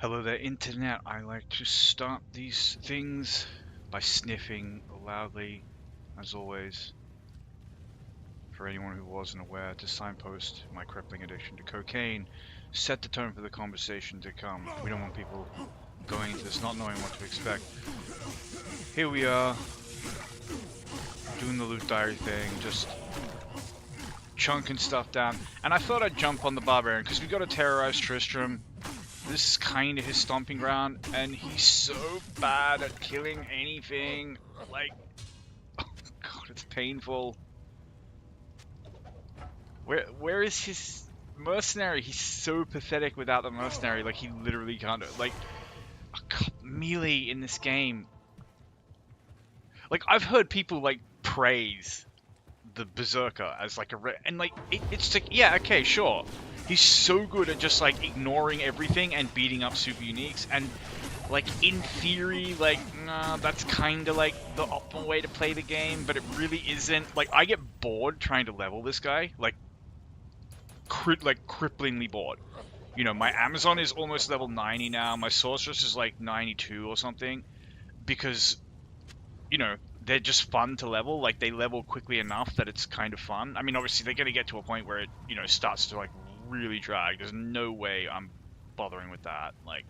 Hello there, Internet. I like to start these things by sniffing loudly, as always. For anyone who wasn't aware, to signpost my crippling addiction to cocaine, set the tone for the conversation to come. We don't want people going into this not knowing what to expect. Here we are, doing the loot diary thing, just chunking stuff down. And I thought I'd jump on the Barbarian, because we got to terrorize Tristram. This is kind of his stomping ground, and he's so bad at killing anything. Like, oh god, it's painful. Where is his mercenary? He's so pathetic without the mercenary. Like, he literally can't do it. Like, oh god, melee in this game. Like, I've heard people like praise the Berserker as like and like it's like, yeah, okay, sure. He's so good at just like ignoring everything and beating up super uniques, and like in theory, like nah, that's kind of like the optimal way to play the game, but it really isn't. Like, I get bored trying to level this guy, like cripplingly bored. You know, my Amazon is almost level 90 now. My Sorceress is like 92 or something, because you know, they're just fun to level. Like, they level quickly enough that it's kind of fun. I mean, obviously, they're going to get to a point where it, you know, starts to, like, really drag. There's no way I'm bothering with that. Like,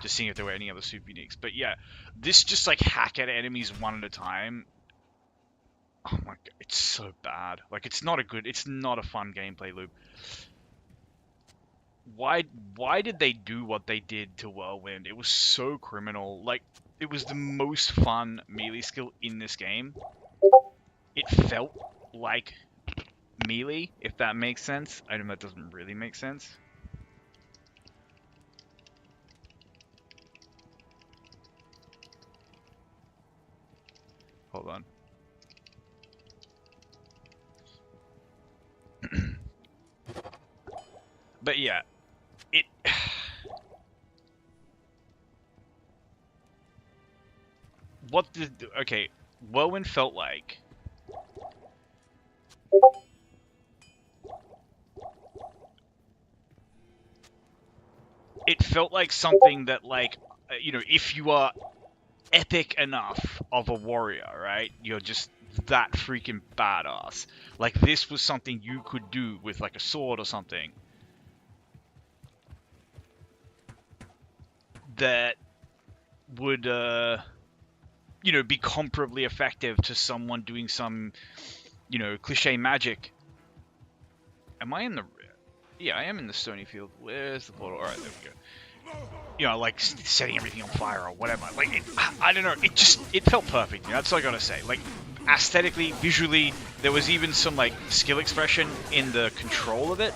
just seeing if there were any other super uniques. But yeah, this just, like, hack at enemies one at a time. Oh my god, it's so bad. Like, it's not a fun gameplay loop. Why did they do what they did to Whirlwind? It was so criminal. Like, it was the most fun melee skill in this game. It felt like melee, if that makes sense. I know that doesn't really make sense. Hold on. But yeah, it... What did... Okay, Whirlwind felt like... It felt like something that, like, you know, if you are epic enough of a warrior, right? You're just that freaking badass. Like, this was something you could do with, like, a sword or something. That would, you know, be comparably effective to someone doing some, you know, cliche magic. Am I in the... Yeah, I am in the stony field. Where's the portal? Alright, there we go. You know, like, setting everything on fire or whatever. Like, I don't know. It felt perfect. You know, that's all I gotta say. Like, aesthetically, visually, there was even some, like, skill expression in the control of it.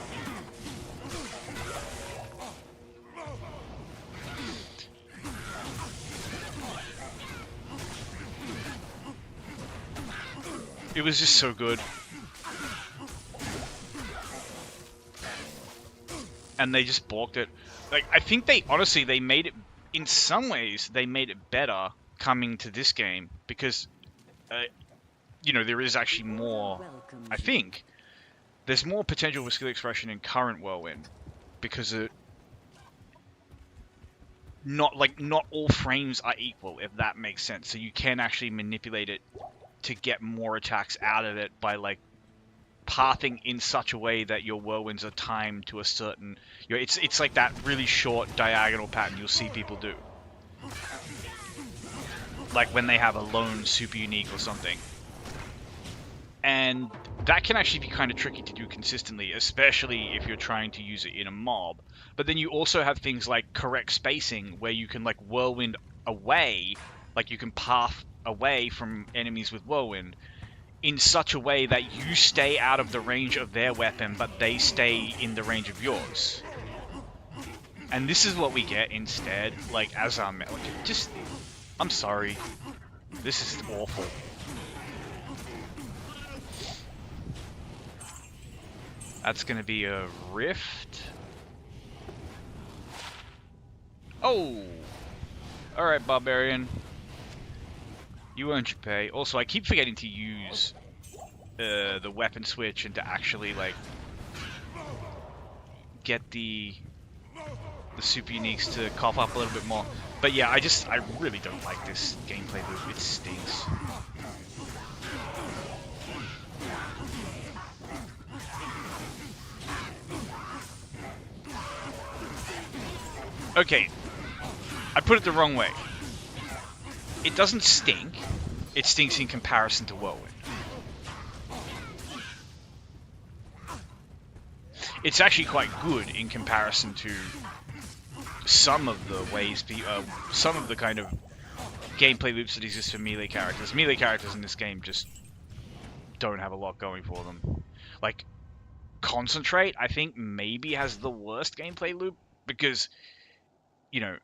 It was just so good. And they just balked it. Like, I think honestly, they made it, in some ways, they made it better coming to this game, because, you know, there is actually more, I think, there's more potential for skill expression in current Whirlwind, because not all frames are equal, if that makes sense. So you can actually manipulate it to get more attacks out of it by, like, pathing in such a way that your whirlwinds are timed to a certain... You know, it's like that really short diagonal pattern you'll see people do. Like when they have a lone super unique or something. And that can actually be kind of tricky to do consistently, especially if you're trying to use it in a mob. But then you also have things like correct spacing, where you can, like, whirlwind away, like you can path away from enemies with whirlwind, in such a way that you stay out of the range of their weapon, but they stay in the range of yours. And this is what we get instead, like, as our... Like, just... I'm sorry. This is awful. That's gonna be a rift. Oh! Alright, Barbarian. You earned your pay. Also, I keep forgetting to use the weapon switch and to actually, like, get the the super uniques to cough up a little bit more. But yeah, I really don't like this gameplay loop. It stinks. Okay, I put it the wrong way. It doesn't stink. It stinks in comparison to Whirlwind. It's actually quite good in comparison to some of the ways, some of the kind of gameplay loops that exist for melee characters. Melee characters in this game just don't have a lot going for them. Like, Concentrate, I think, maybe has the worst gameplay loop, because, you know,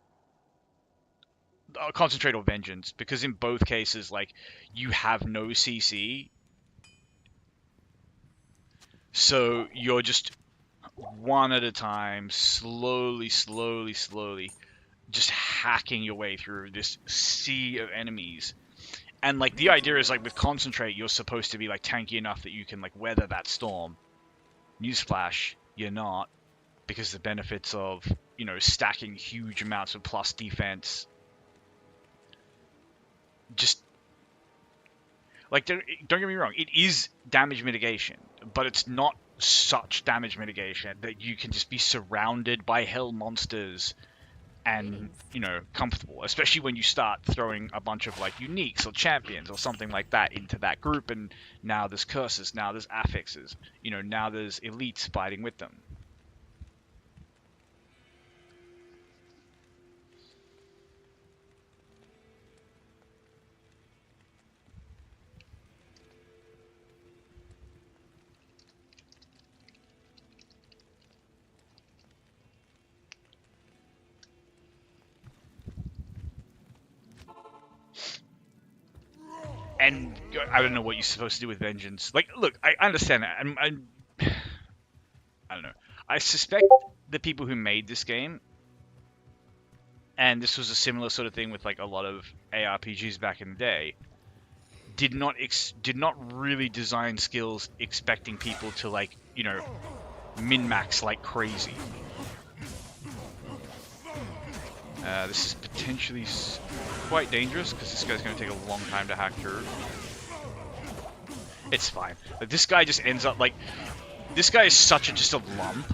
Concentrate or Vengeance, because in both cases, like, you have no CC, so you're just one at a time, slowly, just hacking your way through this sea of enemies. And, like, the idea is, like, with Concentrate, you're supposed to be, like, tanky enough that you can, like, weather that storm. Newsflash, you're not, because the benefits of, you know, stacking huge amounts of plus defense just, like, don't get me wrong, it is damage mitigation, but it's not such damage mitigation that you can just be surrounded by hell monsters and, you know, comfortable, especially when you start throwing a bunch of, like, uniques or champions or something like that into that group, and now there's curses, now there's affixes, you know, now there's elites fighting with them. And I don't know what you're supposed to do with Vengeance. Like, look, I understand that. I don't know. I suspect the people who made this game, and this was a similar sort of thing with, like, a lot of ARPGs back in the day, did not really design skills expecting people to, like, you know, min-max like crazy. This is potentially quite dangerous, because this guy's going to take a long time to hack through. It's fine. Like, this guy just ends up, like... This guy is just a lump.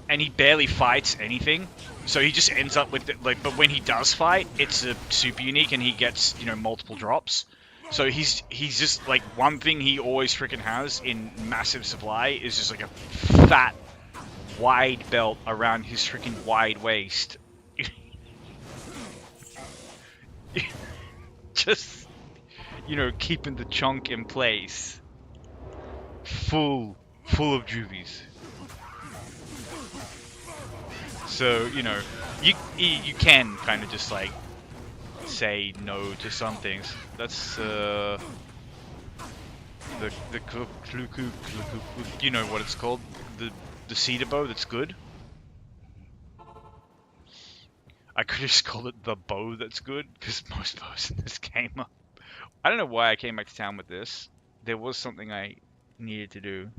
And he barely fights anything. So he just ends up with, like... But when he does fight, it's a super unique, and he gets, you know, multiple drops. So he's just, like, one thing he always freaking has in massive supply is just, like, a fat, wide belt around his freaking wide waist. Just, you know, keeping the chunk in place. Full of juvies. So, you know, you can kind of just, like, say no to some things. That's, the you know what it's called? The cedar bow that's good? I could just call it the bow that's good, because most bows in this game are... I don't know why I came back to town with this. There was something I needed to do.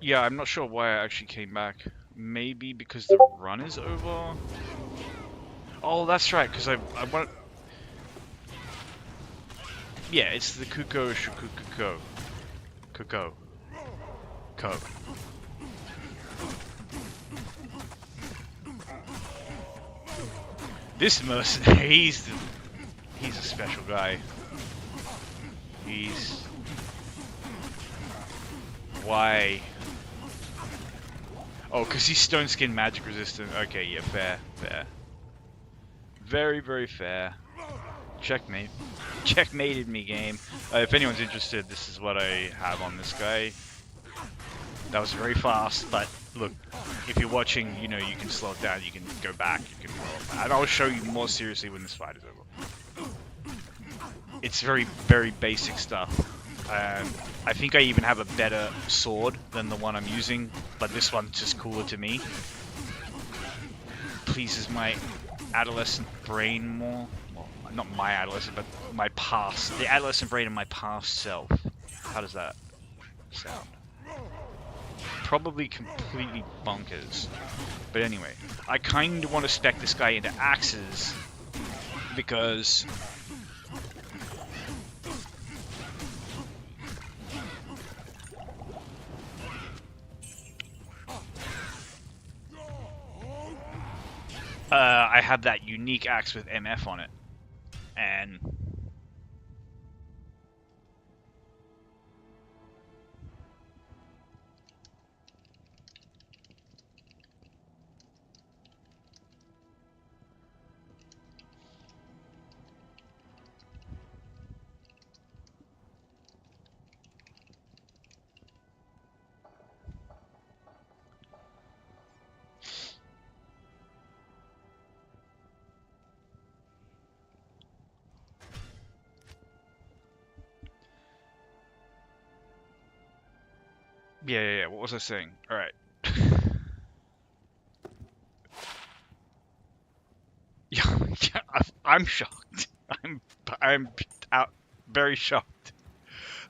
Yeah, I'm not sure why I actually came back. Maybe because the run is over? Oh, that's right, because I want... Yeah, it's the Kuko Shukukuko. Kuko. Ko. This mercenary, he's a special guy. He's... Why? Oh, because he's stone skin magic resistant. Okay, yeah, fair. Very, very fair. Checkmate. Checkmated me, game. If anyone's interested, this is what I have on this guy. That was very fast, but look, if you're watching, you know, you can slow it down, you can go back, you can roll. And I'll show you more seriously when this fight is over. it's very basic stuff. I think I even have a better sword than the one I'm using, but this one's just cooler to me. Pleases my adolescent brain more. Well, not my adolescent, but my past. The adolescent brain of my past self. How does that sound? Probably completely bonkers. But anyway, I kind of want to spec this guy into axes because I have that unique axe with MF on it, and yeah. What was I saying? All right. Yeah, I'm shocked. I'm out, very shocked.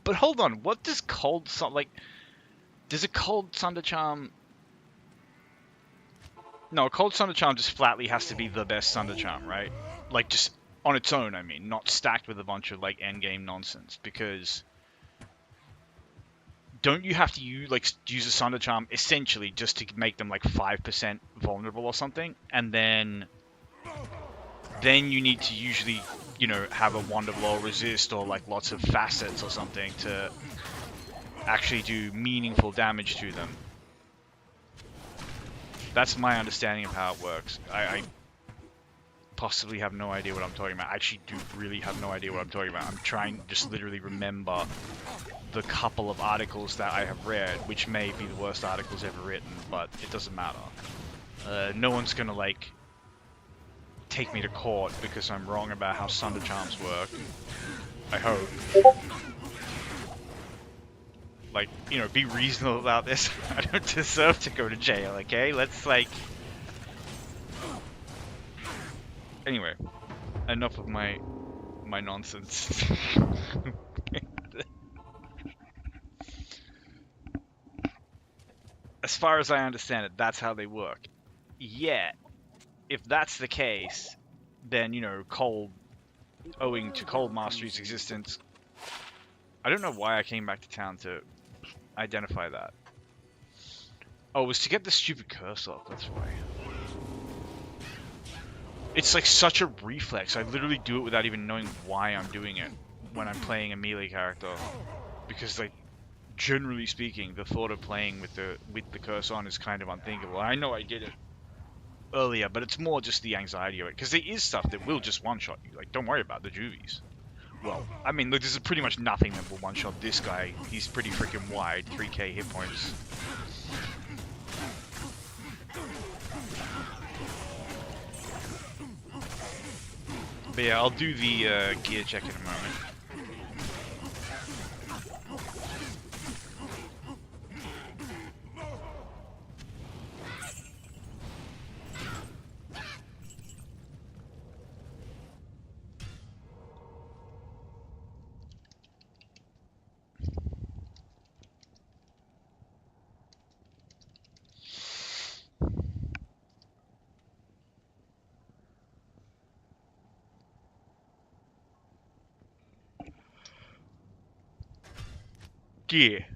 But hold on, what does cold sun like? Does a cold thunder charm? No, a cold thunder charm just flatly has to be the best thunder charm, right? Like just on its own, I mean, not stacked with a bunch of like endgame nonsense. Because don't you have to use a thunder charm essentially just to make them like 5% vulnerable or something, and then you need to usually, have a wonder blow resist or like lots of facets or something to actually do meaningful damage to them. That's my understanding of how it works. I possibly have no idea what I'm talking about. I actually do really have no idea what I'm talking about. I'm trying to just literally remember the couple of articles that I have read, which may be the worst articles ever written, but it doesn't matter. No one's gonna like take me to court because I'm wrong about how thunder charms work. I hope. Like, be reasonable about this. I don't deserve to go to jail, okay? Let's like... Anyway, enough of my nonsense. As far as I understand it, that's how they work. Yet, if that's the case, then, Cold, owing to Cold Mastery's existence, I don't know why I came back to town to identify that. Oh, it was to get the stupid curse off, that's why. It's like such a reflex. I literally do it without even knowing why I'm doing it when I'm playing a melee character. Because, like, generally speaking, the thought of playing with the curse on is kind of unthinkable. I know I did it earlier, but it's more just the anxiety of it. Because there is stuff that will just one-shot you. Like, don't worry about the juvies. Well, I mean, look, there's pretty much nothing that will one-shot this guy. He's pretty freaking wide, 3k hit points. But yeah, I'll do the gear check in a moment. Gear.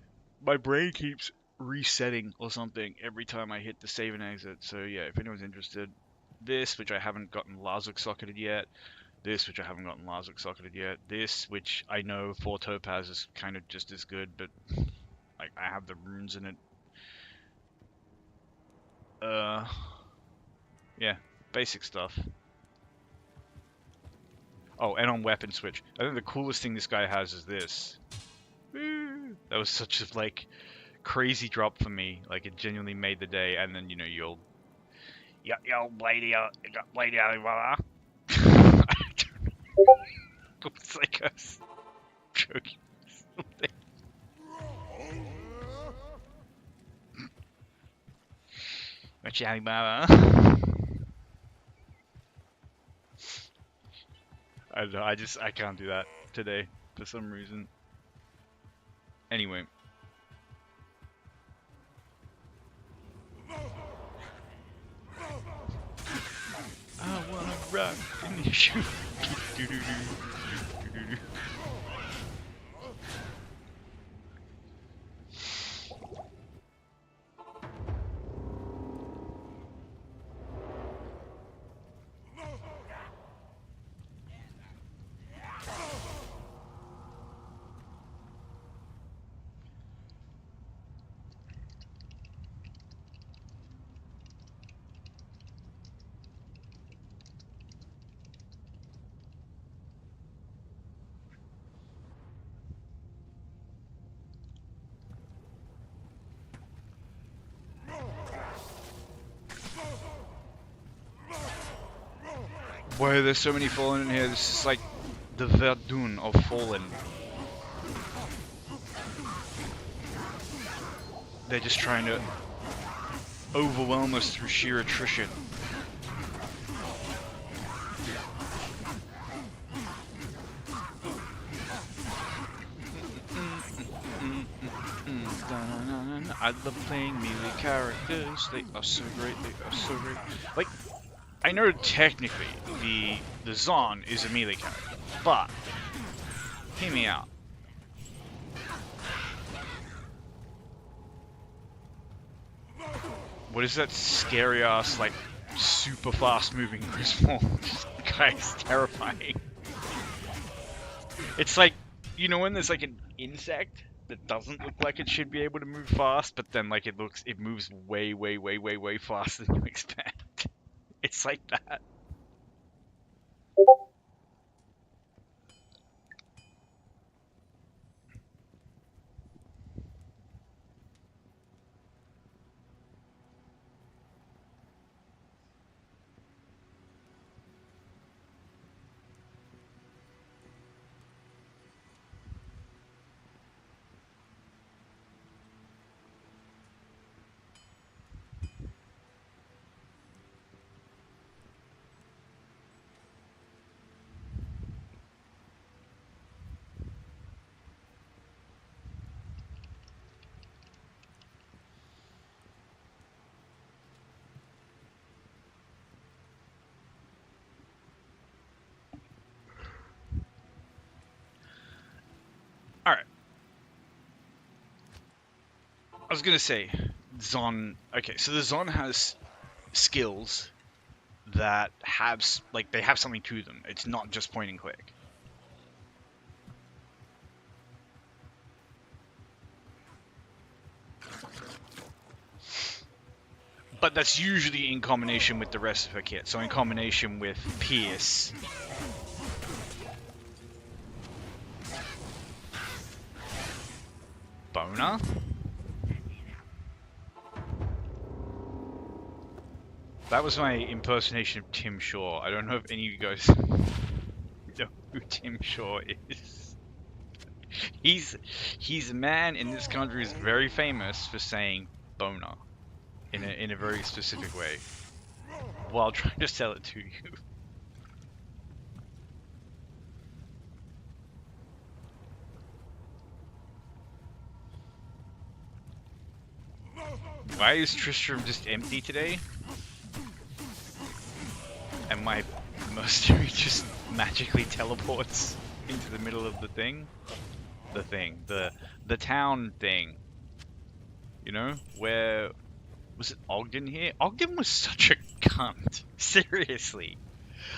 My brain keeps resetting or something every time I hit the save and exit. So yeah, if anyone's interested, this, which I haven't gotten Lazuk socketed yet, this, which I haven't gotten Lazuk socketed yet, this, which I know for Topaz is kind of just as good, but like I have the runes in it. Yeah, basic stuff. Oh, and on weapon switch. I think the coolest thing this guy has is this. That was such a like crazy drop for me. Like it genuinely made the day. And then yo lady, lady, it's like Just joking. What's Alibaba? I don't know, I can't do that today for some reason. Anyway. I wanna rock in the shoe. Why are there so many fallen in here? This is like the Verdun of fallen. They're just trying to overwhelm us through sheer attrition. I love playing melee characters. They are so great. They are so great. Like, I know technically the Zon is a melee character, but hear me out. What is that scary ass, like, super fast moving Griswold? This guy's terrifying. It's like, you know when there's like an insect that doesn't look like it should be able to move fast, but then like it moves way, way, way, way, way faster than you expect. It's like that. Alright. I was gonna say, Zon... Okay, so the Zon has skills that have, like, they have something to them. It's not just point and click. But that's usually in combination with the rest of her kit. So in combination with Pierce. Boner? That was my impersonation of Tim Shaw. I don't know if any of you guys know who Tim Shaw is. He's a man in this country who's very famous for saying boner in a very specific way while trying to sell it to you. Why is Tristram just empty today? And my mercenary just magically teleports into the middle of the thing? The town thing. You know? Where... Was it Ogden here? Ogden was such a cunt. Seriously.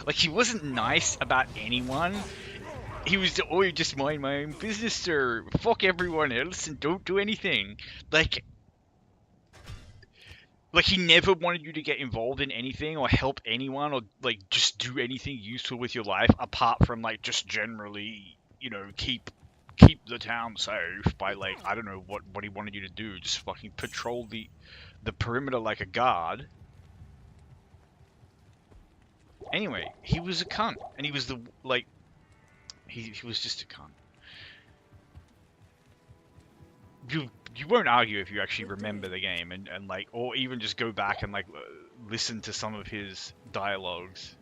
Like, he wasn't nice about anyone. He was, oh, you just mind my own business, sir. Fuck everyone else and don't do anything. Like, he never wanted you to get involved in anything or help anyone or, like, just do anything useful with your life apart from, like, just generally, you know, keep the town safe by, like, I don't know what he wanted you to do. Just fucking patrol the perimeter like a guard. Anyway, he was a cunt. And he was the, like, He was just a cunt. You won't argue if you actually remember the game and like, or even just go back and like listen to some of his dialogues.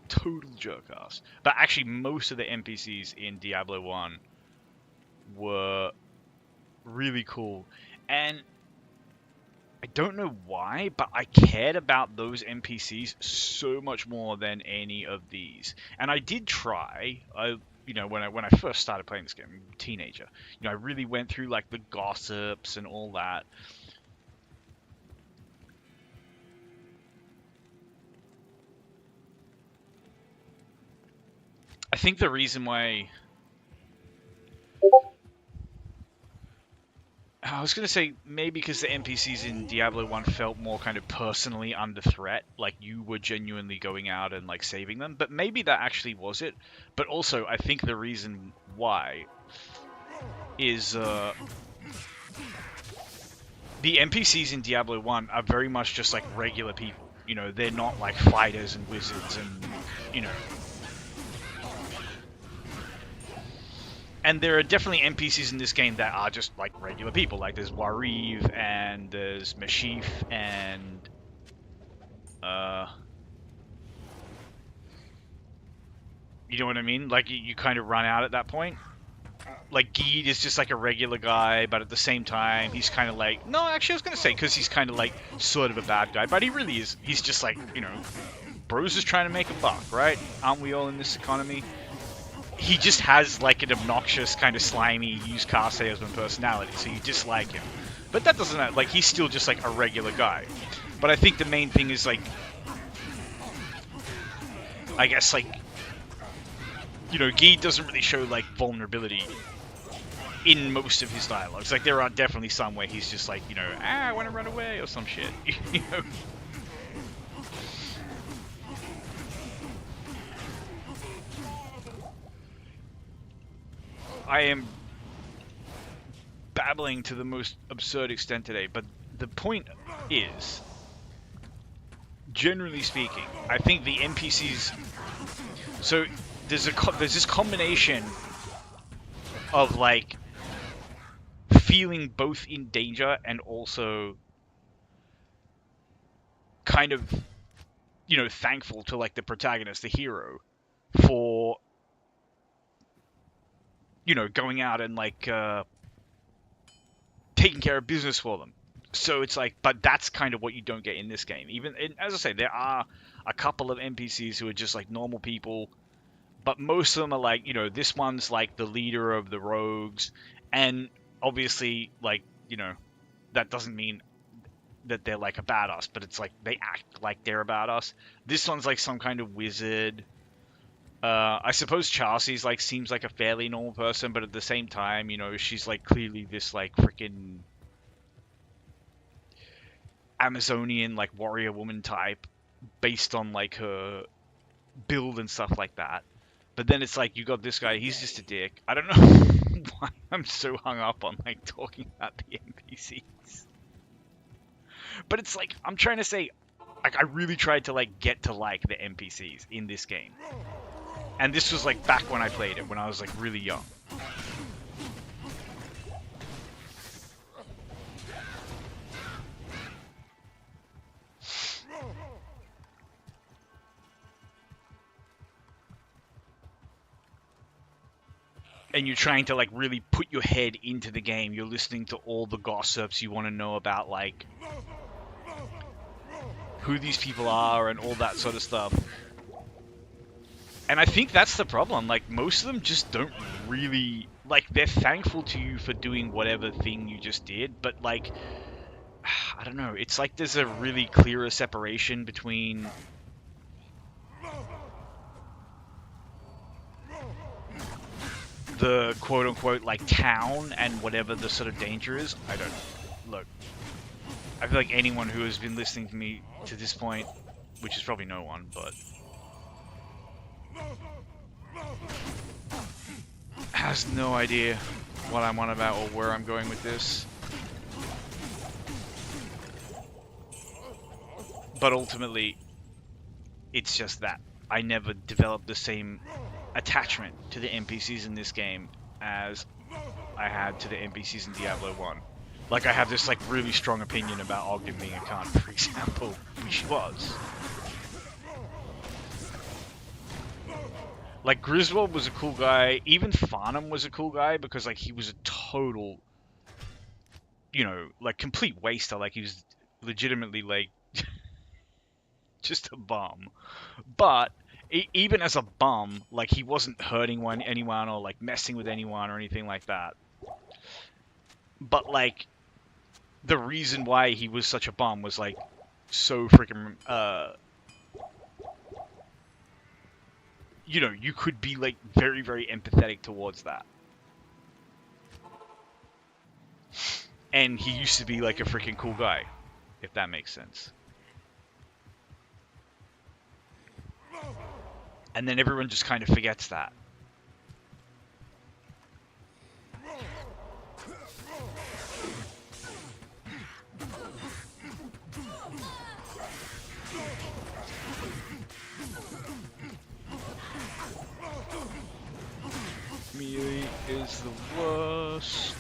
Total jerk ass. But actually, most of the NPCs in Diablo 1 were really cool, and I don't know why, but I cared about those NPCs so much more than any of these. And I did try. You know, when I first started playing this game, teenager, you know, I really went through like the gossips and all that. I think the reason why I was going to say maybe because the NPCs in Diablo 1 felt more kind of personally under threat, like you were genuinely going out and like saving them, but maybe that actually was it. But also, I think the reason why is the NPCs in Diablo 1 are very much just like regular people. You know, they're not like fighters and wizards and, you know. And there are definitely NPCs in this game that are just like regular people. Like there's Wariv and there's Mashif and you know what I mean? Like you kind of run out at that point. Like Geed is just like a regular guy, but at the same time he's kind of like, no, actually I was gonna say because he's kind of like sort of a bad guy, but he really is. He's just like, you know, bros is trying to make a buck, right? Aren't we all in this economy? He just has like an obnoxious kind of slimy used car salesman personality, so you dislike him. But that doesn't matter. Like he's still just like a regular guy. But I think the main thing is like, I guess like, you know, Guy doesn't really show like vulnerability in most of his dialogues. Like there are definitely some where he's just like, you know, I want to run away or some shit. You know. I am babbling to the most absurd extent today, but the point is, generally speaking, I think the NPCs. So there's this combination of like feeling both in danger and also kind of, you know, thankful to like the protagonist, the hero, for, you know, going out and like taking care of business for them. So it's like, but that's kind of what you don't get in this game. Even as I say, there are a couple of NPCs who are just like normal people, but most of them are like, you know, this one's like the leader of the rogues, and obviously, like, you know, that doesn't mean that they're like a badass, but it's like they act like they're a badass. This one's like some kind of wizard. I suppose Chelsea's like seems like a fairly normal person, but at the same time, you know, she's like clearly this like freaking Amazonian like warrior woman type based on like her build and stuff like that. But then it's like you got this guy, he's just a dick. I don't know why I'm so hung up on like talking about the NPCs. But it's like I'm trying to say, like I really tried to like get to like the NPCs in this game. And this was like back when I played it, when I was like really young. And you're trying to like really put your head into the game. You're listening to all the gossips. You want to know about like who these people are and all that sort of stuff. And I think that's the problem. Like, most of them just don't really... Like, they're thankful to you for doing whatever thing you just did, but, like... I don't know. It's like there's a really clearer separation between... the quote-unquote, like, town and whatever the sort of danger is. I don't know. Look. I feel like anyone who has been listening to me to this point, which is probably no one, but... has no idea what I'm on about or where I'm going with this. But ultimately, it's just that I never developed the same attachment to the NPCs in this game as I had to the NPCs in Diablo 1. Like, I have this, like, really strong opinion about Ogden being a cunt, for example, which she was. Like, Griswold was a cool guy. Even Farnham was a cool guy because, like, he was a total, you know, like, complete waster. Like, he was legitimately, like, just a bum. But even as a bum, like, he wasn't hurting anyone or, like, messing with anyone or anything like that. But, like, the reason why he was such a bum was, like, so freaking, you know, you could be, like, very, very empathetic towards that. And he used to be, like, a freaking cool guy, if that makes sense. And then everyone just kind of forgets that. Melee is the worst.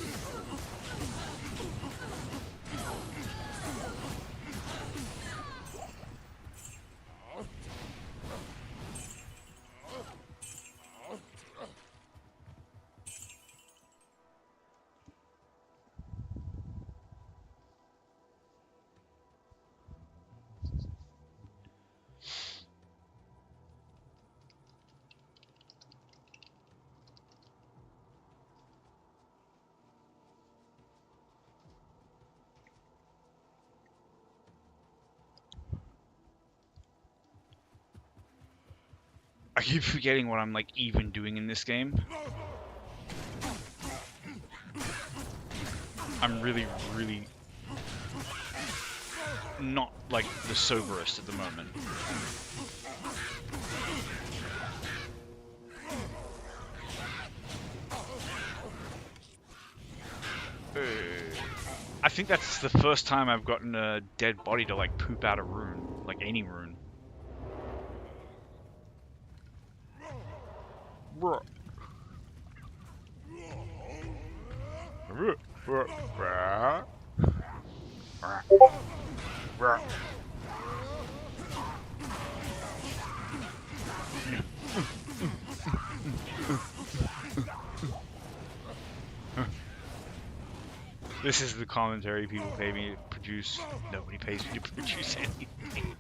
I keep forgetting what I'm, like, even doing in this game. I'm really, really not, like, the soberest at the moment. I think that's the first time I've gotten a dead body to, like, poop out a rune. Like, any rune. This is the commentary people pay me to produce. Nobody pays me to produce anything.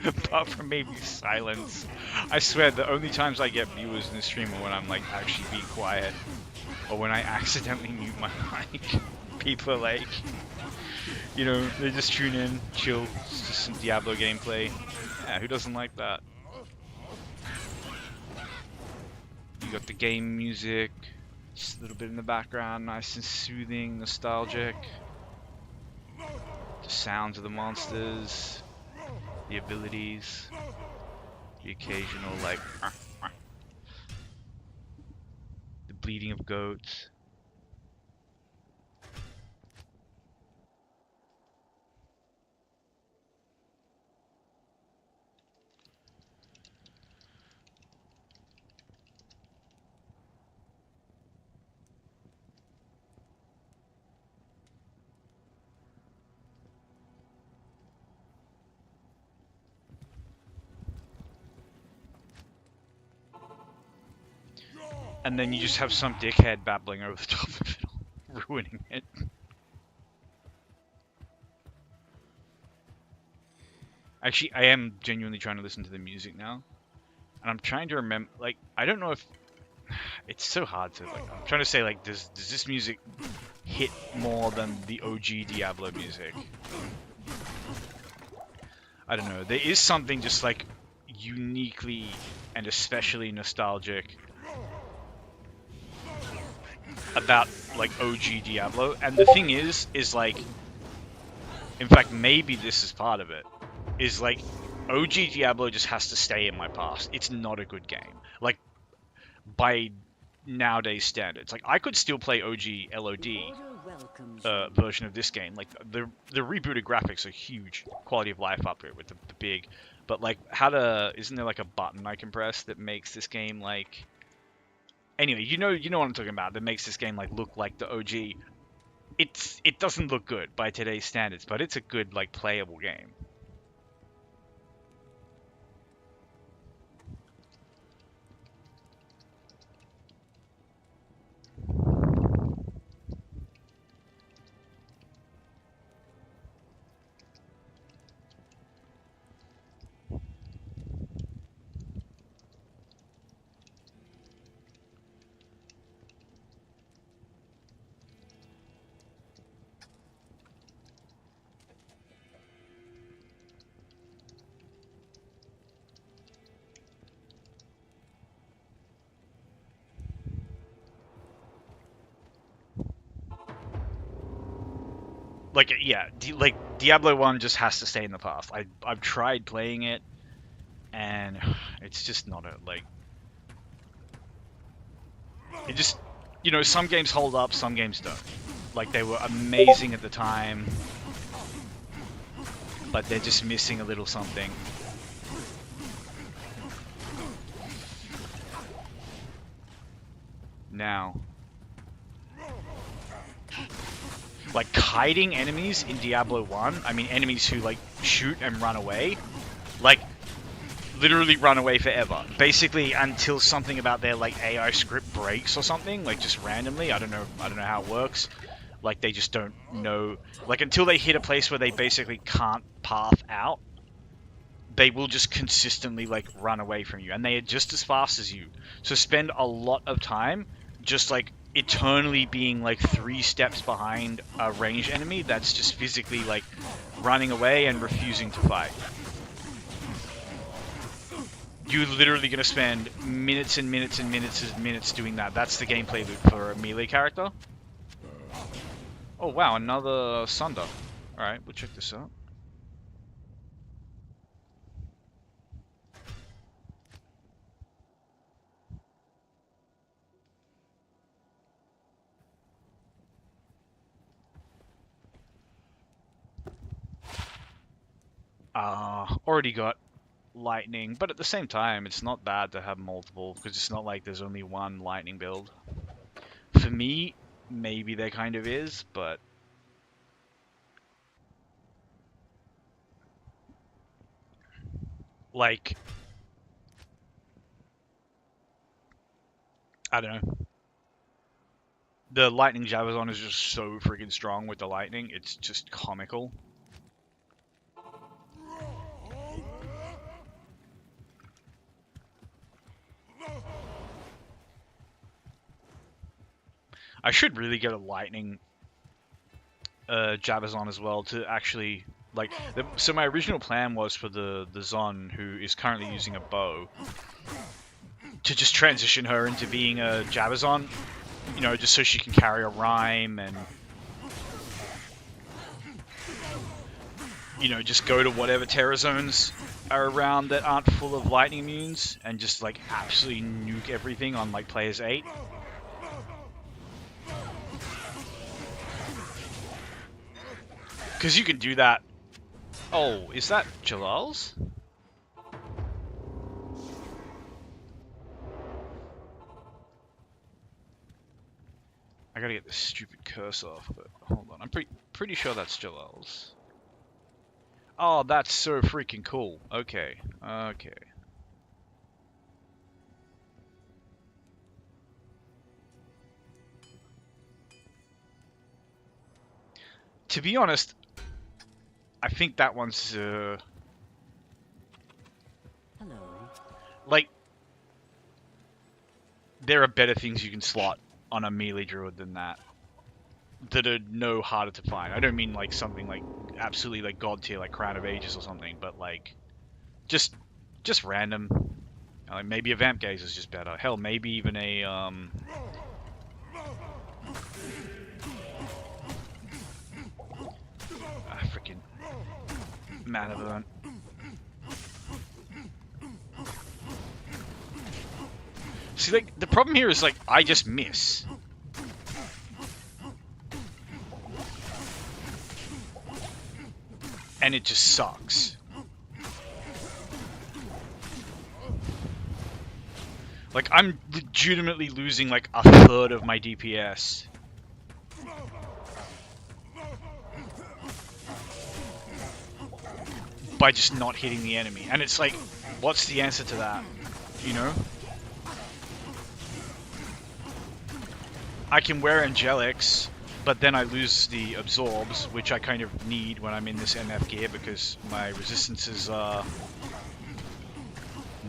Apart from maybe silence. I swear, the only times I get viewers in the stream are when I'm, like, actually being quiet. Or when I accidentally mute my mic. People are like, you know, they just tune in, chill, it's just some Diablo gameplay. Yeah, who doesn't like that? You got the game music, just a little bit in the background, nice and soothing, nostalgic. The sounds of the monsters, the abilities, the occasional, like, the bleeding of goats. And then you just have some dickhead babbling over the top of it all, ruining it. Actually, I am genuinely trying to listen to the music now. And I'm trying to remember, like, I don't know if... It's so hard to, like, I'm trying to say, like, does this music hit more than the OG Diablo music? I don't know. There is something just, like, uniquely and especially nostalgic about, like, OG Diablo. And the thing is like, in fact, maybe this is part of it, is, like, OG Diablo just has to stay in my past. It's not a good game. Like, by nowadays standards. Like, I could still play OG LOD version of this game. Like, the rebooted graphics are huge quality of life upgrade with the big, but like, isn't there like a button I can press that makes this game like, anyway, you know what I'm talking about, that makes this game like look like the OG. It doesn't look good by today's standards, but it's a good like playable game. Like, yeah, like Diablo 1 just has to stay in the past. I've tried playing it, and it's just not a, like, it just, some games hold up, some games don't. Like, they were amazing at the time, but they're just missing a little something. Now, like, kiting enemies in Diablo 1, I mean, enemies who, like, shoot and run away, like, literally run away forever. Basically, until something about their, like, AI script breaks or something, like, just randomly. I don't know how it works. Like, they just don't know. Like, until they hit a place where they basically can't path out, they will just consistently, like, run away from you. And they are just as fast as you. So spend a lot of time just, like, eternally being, like, 3 steps behind a ranged enemy that's just physically, like, running away and refusing to fight. You're literally going to spend minutes and minutes and minutes and minutes doing that. That's the gameplay loop for a melee character. Oh wow, another Sunder. Alright, we'll check this out. Already got lightning, but at the same time, it's not bad to have multiple, because it's not like there's only one lightning build. For me, maybe there kind of is, but like, I don't know. The lightning Javazon is just so freaking strong with the lightning, it's just comical. I should really get a lightning Javazon as well to actually, like, so my original plan was for the Zon, who is currently using a bow, to just transition her into being a Javazon, just so she can carry a rhyme and, just go to whatever terror zones are around that aren't full of lightning immunes and just, like, absolutely nuke everything on, like, players 8. Because you can do that. Oh, is that Jalal's? I gotta get this stupid curse off, but hold on. I'm pretty sure that's Jalal's. Oh, that's so freaking cool. Okay. Okay. To be honest, I think that one's, Hello. Like, there are better things you can slot on a melee druid than that are no harder to find. I don't mean like something like absolutely like god tier, like Crown of Ages or something, but like just random. Like maybe a Vamp Gaze is just better. Hell, maybe even a freaking Mana Burn. See, like, the problem here is, like, I just miss. And it just sucks. Like, I'm legitimately losing, like, a third of my DPS. By just not hitting the enemy. And it's like, what's the answer to that? You know? I can wear Angelics, but then I lose the absorbs, which I kind of need when I'm in this MF gear because my resistances are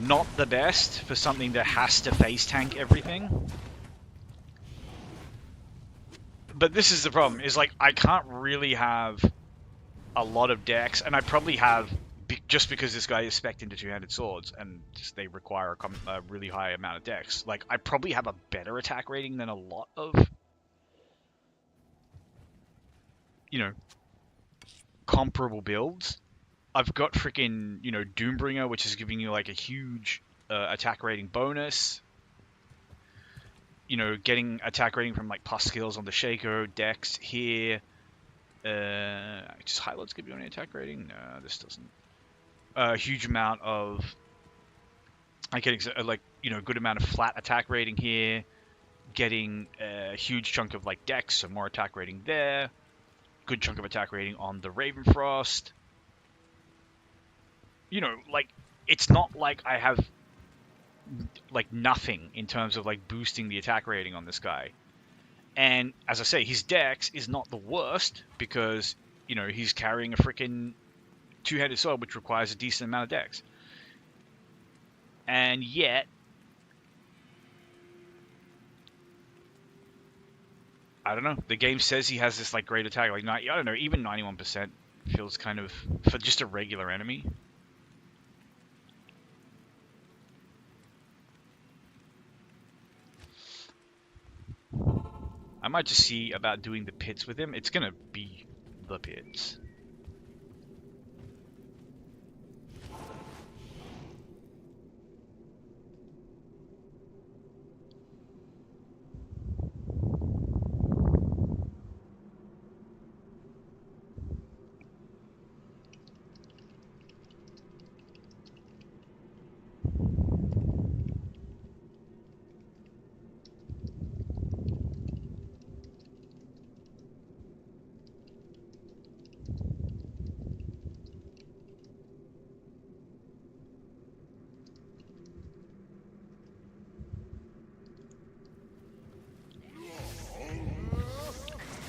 not the best for something that has to face tank everything. But this is the problem, is like I can't really have a lot of decks, and I probably have, just because this guy is spec'd into two-handed swords and just they require a really high amount of decks, like I probably have a better attack rating than a lot of, you know, comparable builds. I've got freaking, you know, Doombringer, which is giving you like a huge attack rating bonus. You know, getting attack rating from like plus skills on the Shaco decks here. Does High Lords give you any attack rating? No, this doesn't. A huge amount of, I get like, you know, good amount of flat attack rating here. Getting a huge chunk of like decks, so more attack rating there. Good chunk of attack rating on the Ravenfrost. You know, like, it's not like I have, like, nothing in terms of, like, boosting the attack rating on this guy. And, as I say, his dex is not the worst, because, you know, he's carrying a freaking two-handed sword, which requires a decent amount of dex. And yet, I don't know, the game says he has this, like, great attack, like, I don't know, even 91% feels kind of, for just a regular enemy. I might just see about doing the pits with him. It's gonna be the pits.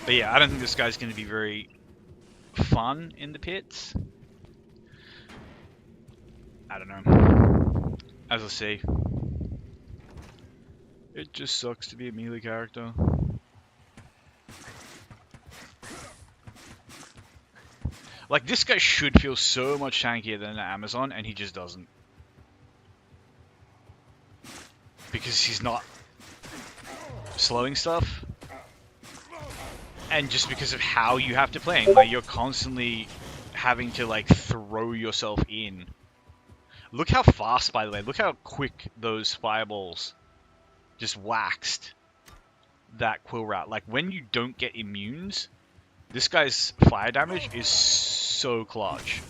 But yeah, I don't think this guy's going to be very fun in the pits. I don't know. As I say, it just sucks to be a melee character. Like, this guy should feel so much tankier than an Amazon, and he just doesn't. Because he's not slowing stuff. And just because of how you have to play him, like, you're constantly having to, like, throw yourself in. Look how fast, by the way, look how quick those fireballs just waxed that Quill Rat. Like, when you don't get immunes, this guy's fire damage is so clutch.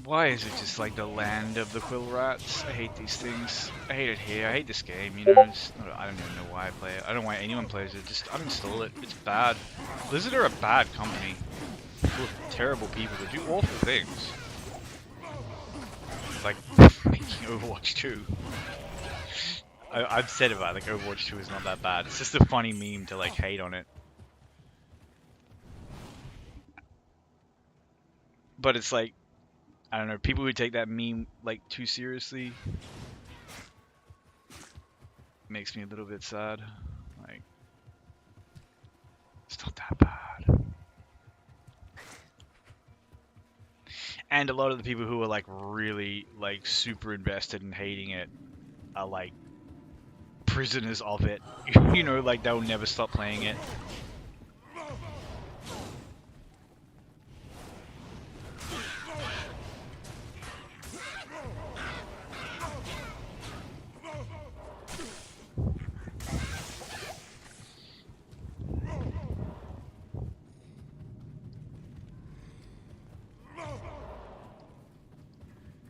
Why is it just like the land of the Quill Rats? I hate these things. I hate it here. I hate this game, you know? I don't even know why I play it. I don't know why anyone plays it. Just uninstall it. It's bad. Blizzard are a bad company. Full of terrible people that do awful things. Like making Overwatch 2. I've said about like Overwatch 2 is not that bad. It's just a funny meme to like hate on it. But it's like, I don't know, people who take that meme like too seriously makes me a little bit sad. Like, it's not that bad. And a lot of the people who are like really like super invested in hating it are like prisoners of it. You know, like they'll never stop playing it.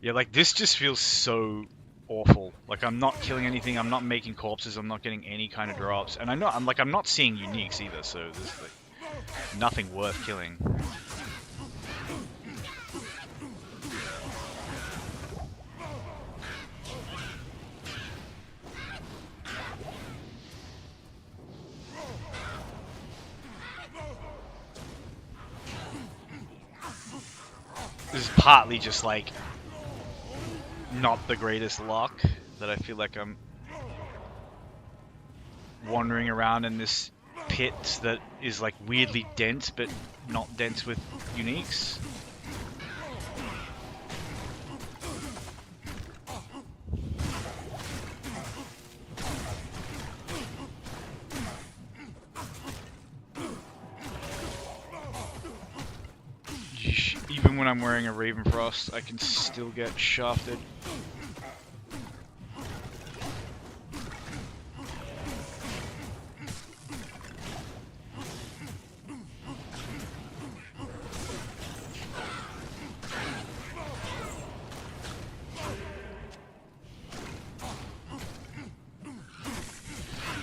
Yeah, like this just feels so awful. Like I'm not killing anything, I'm not making corpses, I'm not getting any kind of drops. And I'm not seeing uniques either, so there's like nothing worth killing. This is partly just like not the greatest luck that I feel like I'm wandering around in this pit that is like weirdly dense but not dense with uniques. Even when I'm wearing a Ravenfrost, I can still get shafted.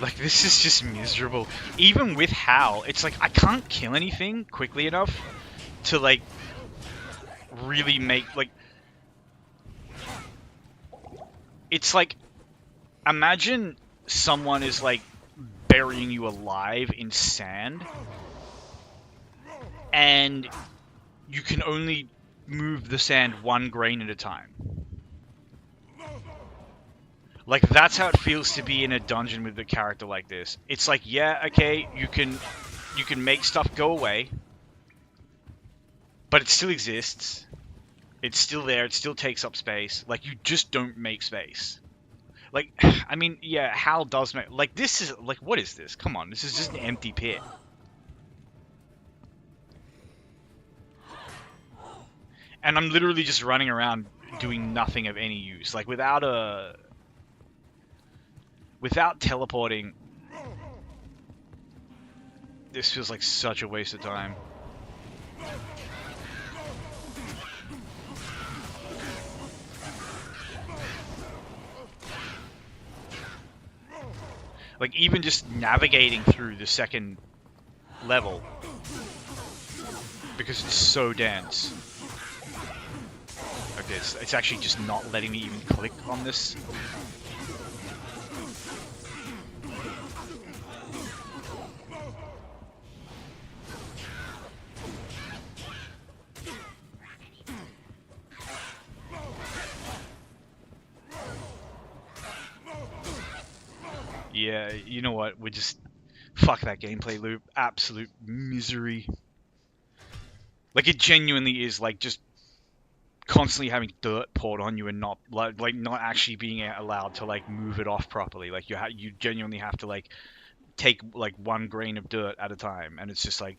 Like, this is just miserable. Even with Howl, it's like I can't kill anything quickly enough to, like, really make, like... It's like, imagine someone is, like, burying you alive in sand, and you can only move the sand 1 grain at a time. Like, that's how it feels to be in a dungeon with a character like this. It's like, yeah, okay, you can make stuff go away, but it still exists. It's still there, it still takes up space. Like, you just don't make space. Like, I mean, yeah, Hal does make... Like, this is... Like, what is this? Come on, this is just an empty pit. And I'm literally just running around doing nothing of any use. Like, without teleporting, this feels like such a waste of time. Like, even just navigating through the second level, because it's so dense. Okay, it's actually just not letting me even click on this. Yeah, you know what? We're just... Fuck that gameplay loop. Absolute misery. Like, it genuinely is, like, just constantly having dirt poured on you and not, like not actually being allowed to, like, move it off properly. Like, you genuinely have to, like, take, like, 1 grain of dirt at a time. And it's just like,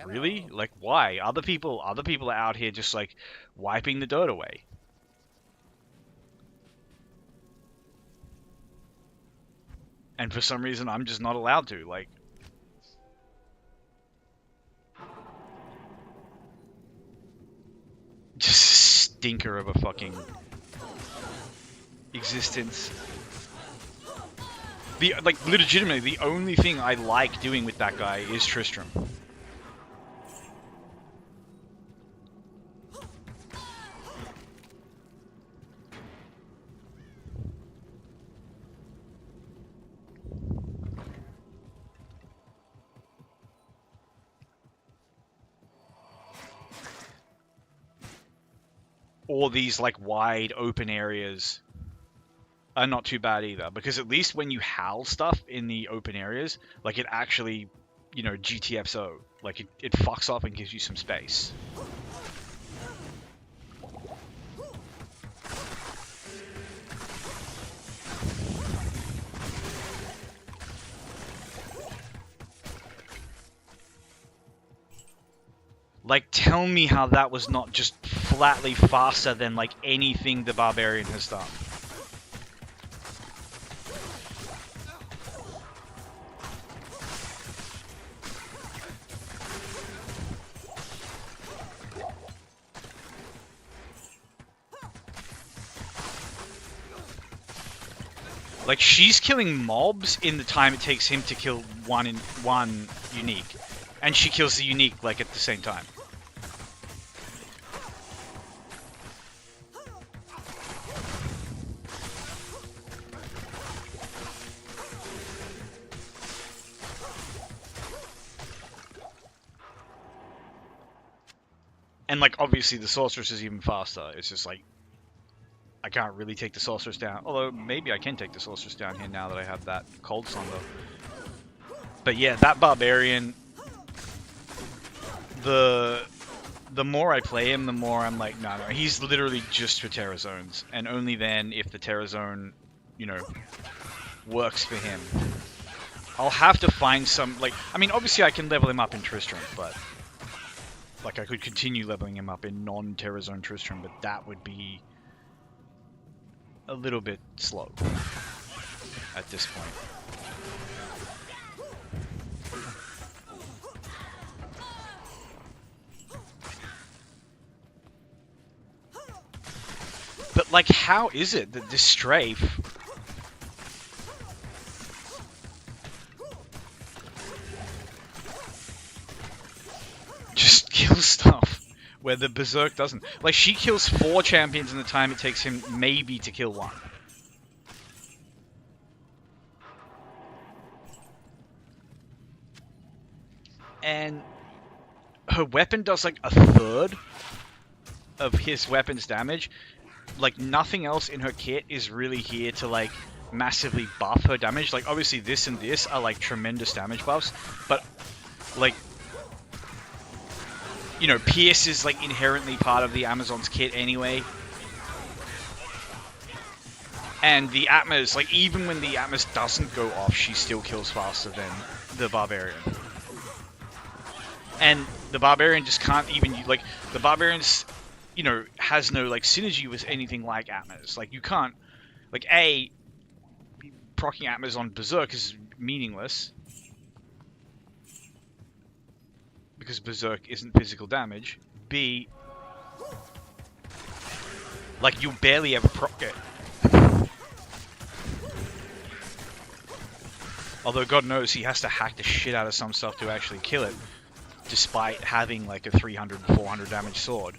really? Like, why? Other people are out here just, like, wiping the dirt away. And for some reason, I'm just not allowed to. Like, just stinker of a fucking existence. Like, legitimately, the only thing I like doing with that guy is Tristram. or these like wide open areas are not too bad either, because at least when you howl stuff in the open areas, like it actually, you know, GTFO, like it fucks up and gives you some space. Like, tell me how that was not just flatly faster than like anything the Barbarian has done. Like, she's killing mobs in the time it takes him to kill one unique. And she kills the unique, like, at the same time. And, like, obviously the sorceress is even faster. It's just, like, I can't really take the sorceress down. Although, maybe I can take the sorceress down here now that I have that cold slumber. But yeah, that barbarian... The more I play him, the more I'm like, no, he's literally just for Terror Zones. And only then, if the Terror Zone, you know, works for him. I'll have to find some, like, I mean, obviously I can level him up in Tristram, but... Like, I could continue leveling him up in non-Terror Zone Tristram, but that would be a little bit slow at this point. But, like, how is it that this strafe... just kills stuff where the Berserk doesn't? Like, she kills 4 champions in the time it takes him maybe to kill 1. And her weapon does, like, a third of his weapon's damage. Like, nothing else in her kit is really here to, like, massively buff her damage. Like, obviously this and this are, like, tremendous damage buffs, but, like, you know, Pierce is, like, inherently part of the Amazon's kit anyway. And the Atmos, like, even when the Atmos doesn't go off, she still kills faster than the Barbarian. And the Barbarian just can't even, like, the Barbarian's, you know, has no, like, synergy with anything like Atmos. Like, you can't, like, A, proccing Atmos on Berserk is meaningless. Because Berserk isn't physical damage. B, like, you'll barely ever proc it. Although, God knows, he has to hack the shit out of some stuff to actually kill it. Despite having, like, a 300, 400 damage sword.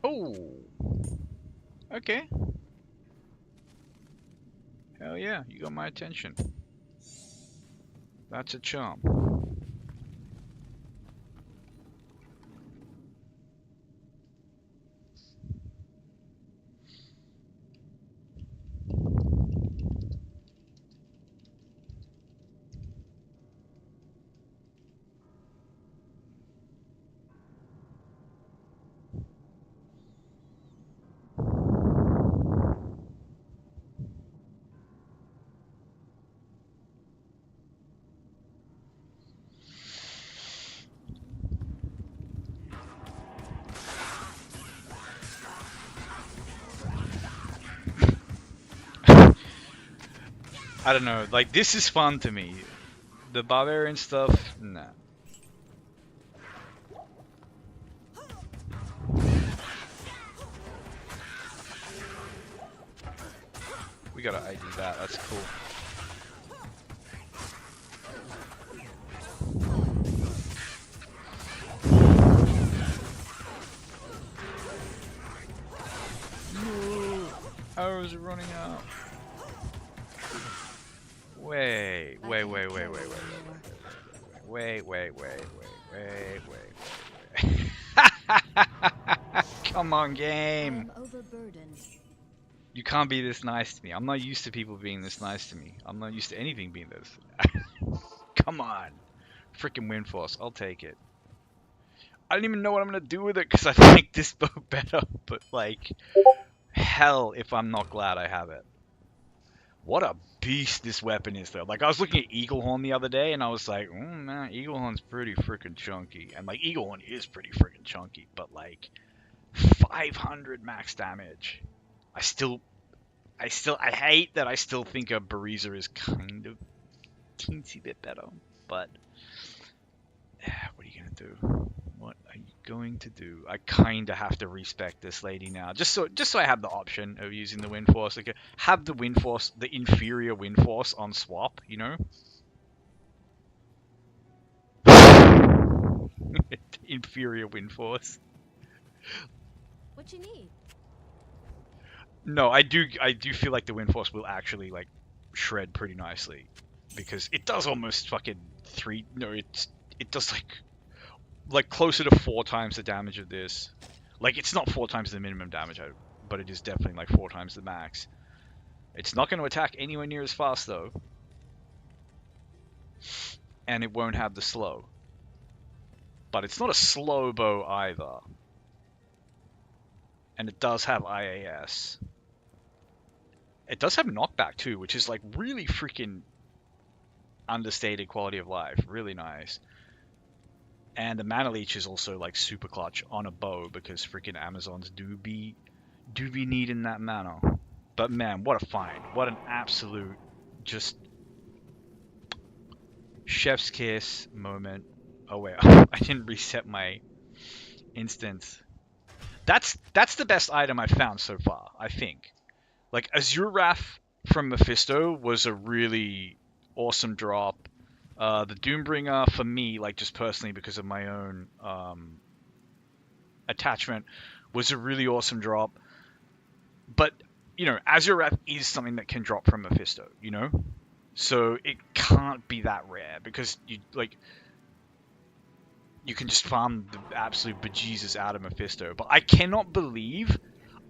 Oh! Okay. Hell yeah, you got my attention. That's a charm. I don't know, like, this is fun to me. The Barbarian stuff, nah. We gotta ID that, that's cool. running out. Wait. Come on, game. You can't be this nice to me. I'm not used to people being this nice to me. I'm not used to anything being this. Come on. Freaking wind force. I'll take it. I don't even know what I'm going to do with it because I like this bow better. But, like, hell if I'm not glad I have it. What a beast this weapon is, though. Like, I was looking at Eaglehorn the other day, and I was like, man, Eaglehorn's pretty freaking chunky. And, like, Eaglehorn is pretty freaking chunky. But, like, 500 max damage. I hate that I still think a Bariza is kind of teensy bit better, but what are you gonna do? What are you going to do? I kind of have to respect this lady now, just so I have the option of using the Wind Force. Like, have the Wind Force, the inferior Wind Force on swap, you know? Inferior Wind Force. What you need? No, I do feel like the Wind Force will actually, like, shred pretty nicely. Because it does almost fucking it does, like closer to 4 times the damage of this. Like, it's not 4 times the minimum damage, but it is definitely, like, 4 times the max. It's not going to attack anywhere near as fast, though. And it won't have the slow. But it's not a slow bow either. And it does have IAS. It does have knockback too, which is like really freaking understated quality of life. Really nice. And the mana leech is also like super clutch on a bow because freaking Amazons do be needing that mana. But man, what a find. What an absolute just chef's kiss moment. Oh wait, I didn't reset my instance. That's the best item I've found so far, I think. Like, Azure Wrath from Mephisto was a really awesome drop. The Doombringer, for me, like, just personally because of my own attachment, was a really awesome drop. But, you know, Azure Wrath is something that can drop from Mephisto, you know? So it can't be that rare because, you can just farm the absolute bejesus out of Mephisto. But I cannot believe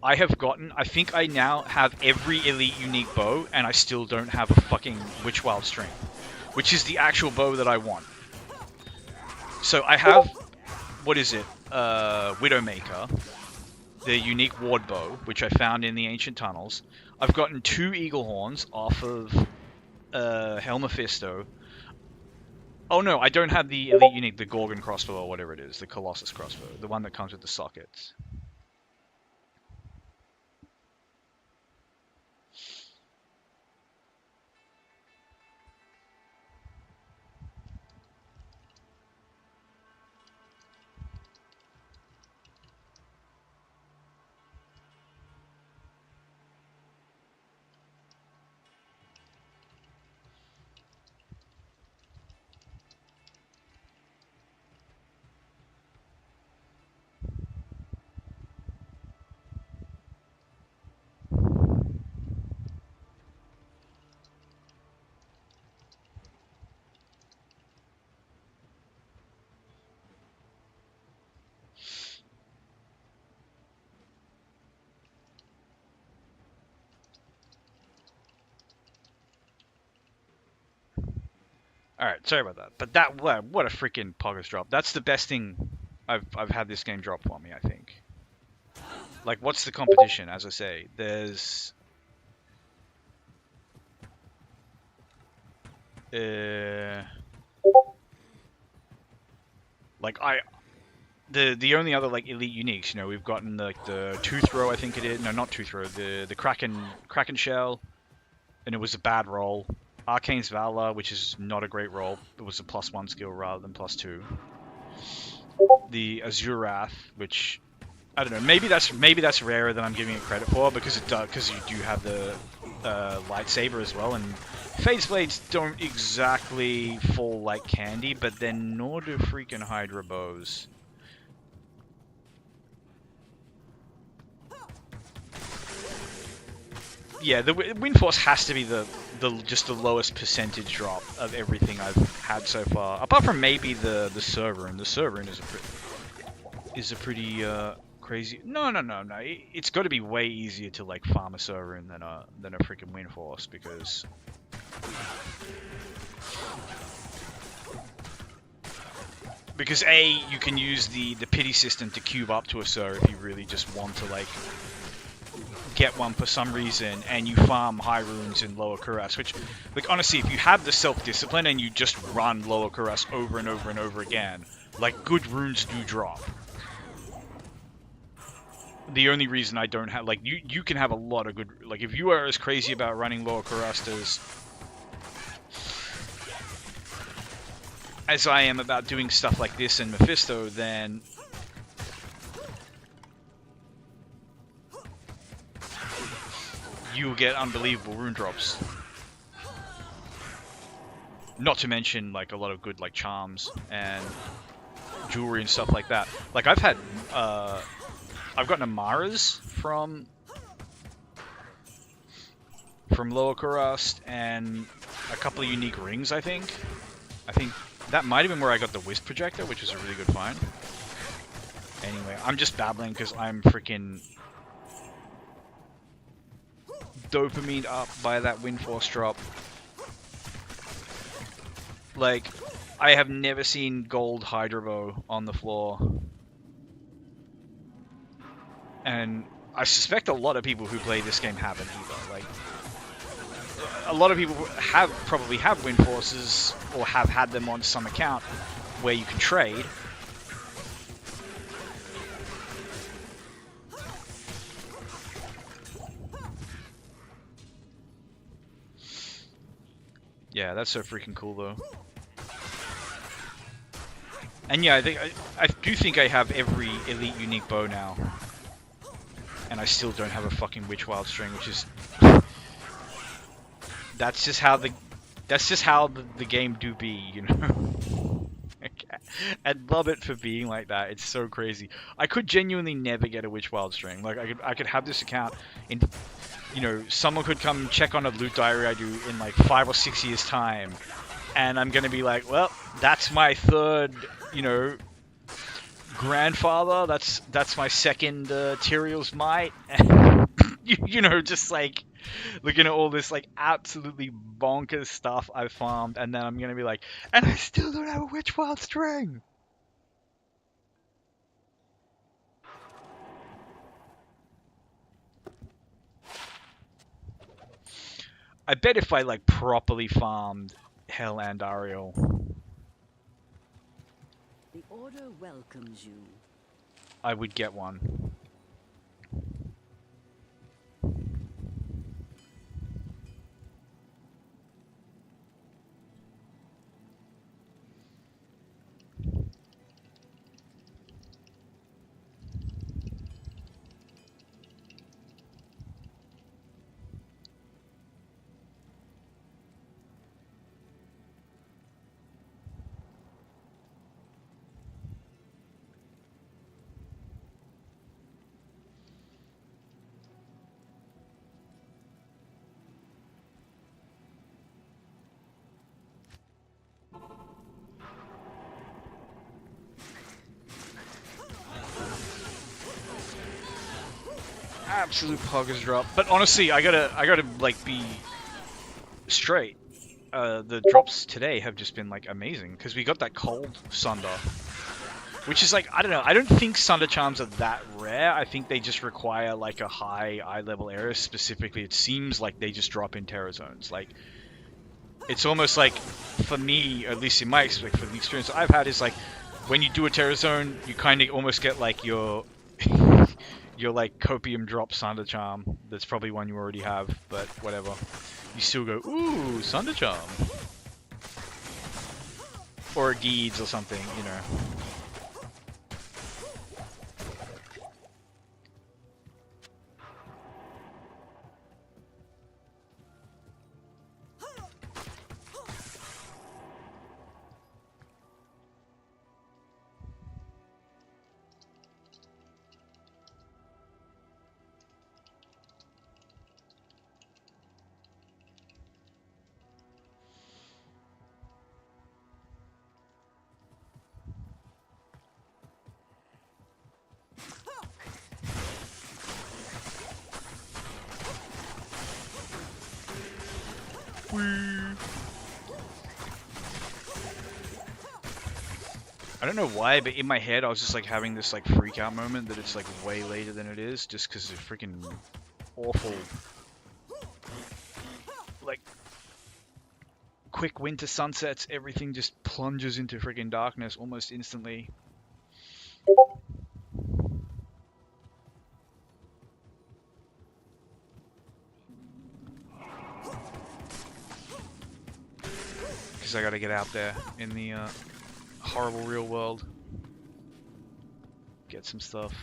I think I now have every elite unique bow, and I still don't have a fucking Witchwild Strength, which is the actual bow that I want. So I have, what is it, Widowmaker, the unique ward bow, which I found in the Ancient Tunnels. I've gotten 2 Eaglehorns off of Helmephisto. Oh no, I don't have the elite unique, the Gorgon crossbow or whatever it is, the Colossus crossbow, the one that comes with the sockets. Alright, sorry about that. But that, what a freaking poggers drop. That's the best thing I've had this game drop for me, I think. Like, what's the competition? As I say, there's... like, the only other, like, elite uniques, you know, we've gotten, like, the Tooth Row, I think it is. No, not Tooth Row. The Kraken Shell. And it was a bad roll. Arcane's Valor, which is not a great roll. It was a +1 skill rather than +2. The Azure Wrath, which I don't know. Maybe that's rarer than I'm giving it credit for because you do have the lightsaber as well. And Fade's Blades don't exactly fall like candy, but then nor do freaking Hydra bows. Yeah, the wind force has to be the just the lowest percentage drop of everything I've had so far, apart from maybe the server, and the server is a pretty crazy. No, no, no, no. It's got to be way easier to like farm a server than a freaking wind force because A, you can use the pity system to cube up to a server if you really just want to like get one for some reason, and you farm high runes in lower cuirass, which, like, honestly, if you have the self-discipline and you just run lower cuirass over and over and over again, like, good runes do drop. The only reason I don't have, like, you can have a lot of good, like, if you are as crazy about running lower cuirass as I am about doing stuff like this in Mephisto, then you'll get unbelievable rune drops. Not to mention, like, a lot of good, like, charms and jewelry and stuff like that. Like, I've gotten Amaras from Lower Kurast and a couple of unique rings, I think. I think that might have been where I got the Wisp Projector, which was a really good find. Anyway, I'm just babbling because I'm freaking dopamine up by that Wind Force drop. Like, I have never seen gold Hydrobo on the floor. And I suspect a lot of people who play this game haven't either. Like, a lot of people probably have Wind Forces or have had them on some account where you can trade. Yeah, that's so freaking cool though. And yeah, I do think I have every elite unique bow now, and I still don't have a fucking Witch Wild String, which is that's just how the game do be, you know. I'd love it for being like that. It's so crazy. I could genuinely never get a Witch Wild String. Like I could have this account in, you know, someone could come check on a loot diary I do in like 5 or 6 years time, and I'm gonna be like, well, that's my third, you know, grandfather. That's my second Tyrael's Might. You know, just like looking at all this like absolutely bonkers stuff I've farmed, and then I'm gonna be like, and I still don't have a Witch Wild String. I bet if I like properly farmed Hell and Ariel, The Order welcomes you. I would get one. Absolute poggers drop. But honestly, I gotta like be straight. The drops today have just been like amazing because we got that cold Sunder, which is like, I don't know. I don't think Sunder charms are that rare. I think they just require like a high eye level area. Specifically, it seems like they just drop in Terror Zones. Like, it's almost like, for me, at least in my experience, for the experience I've had, is like when you do a Terror Zone, you kind of almost get like your your like copium drop Sunder charm. That's probably one you already have, but whatever. You still go, ooh, Sunder charm, or a Geeds or something, you know. I don't know why, but in my head I was just like having this like freak out moment that it's like way later than it is, just because of freaking awful, like, quick winter sunsets. Everything just plunges into freaking darkness almost instantly. Because I gotta get out there in the horrible real world. Get some stuff.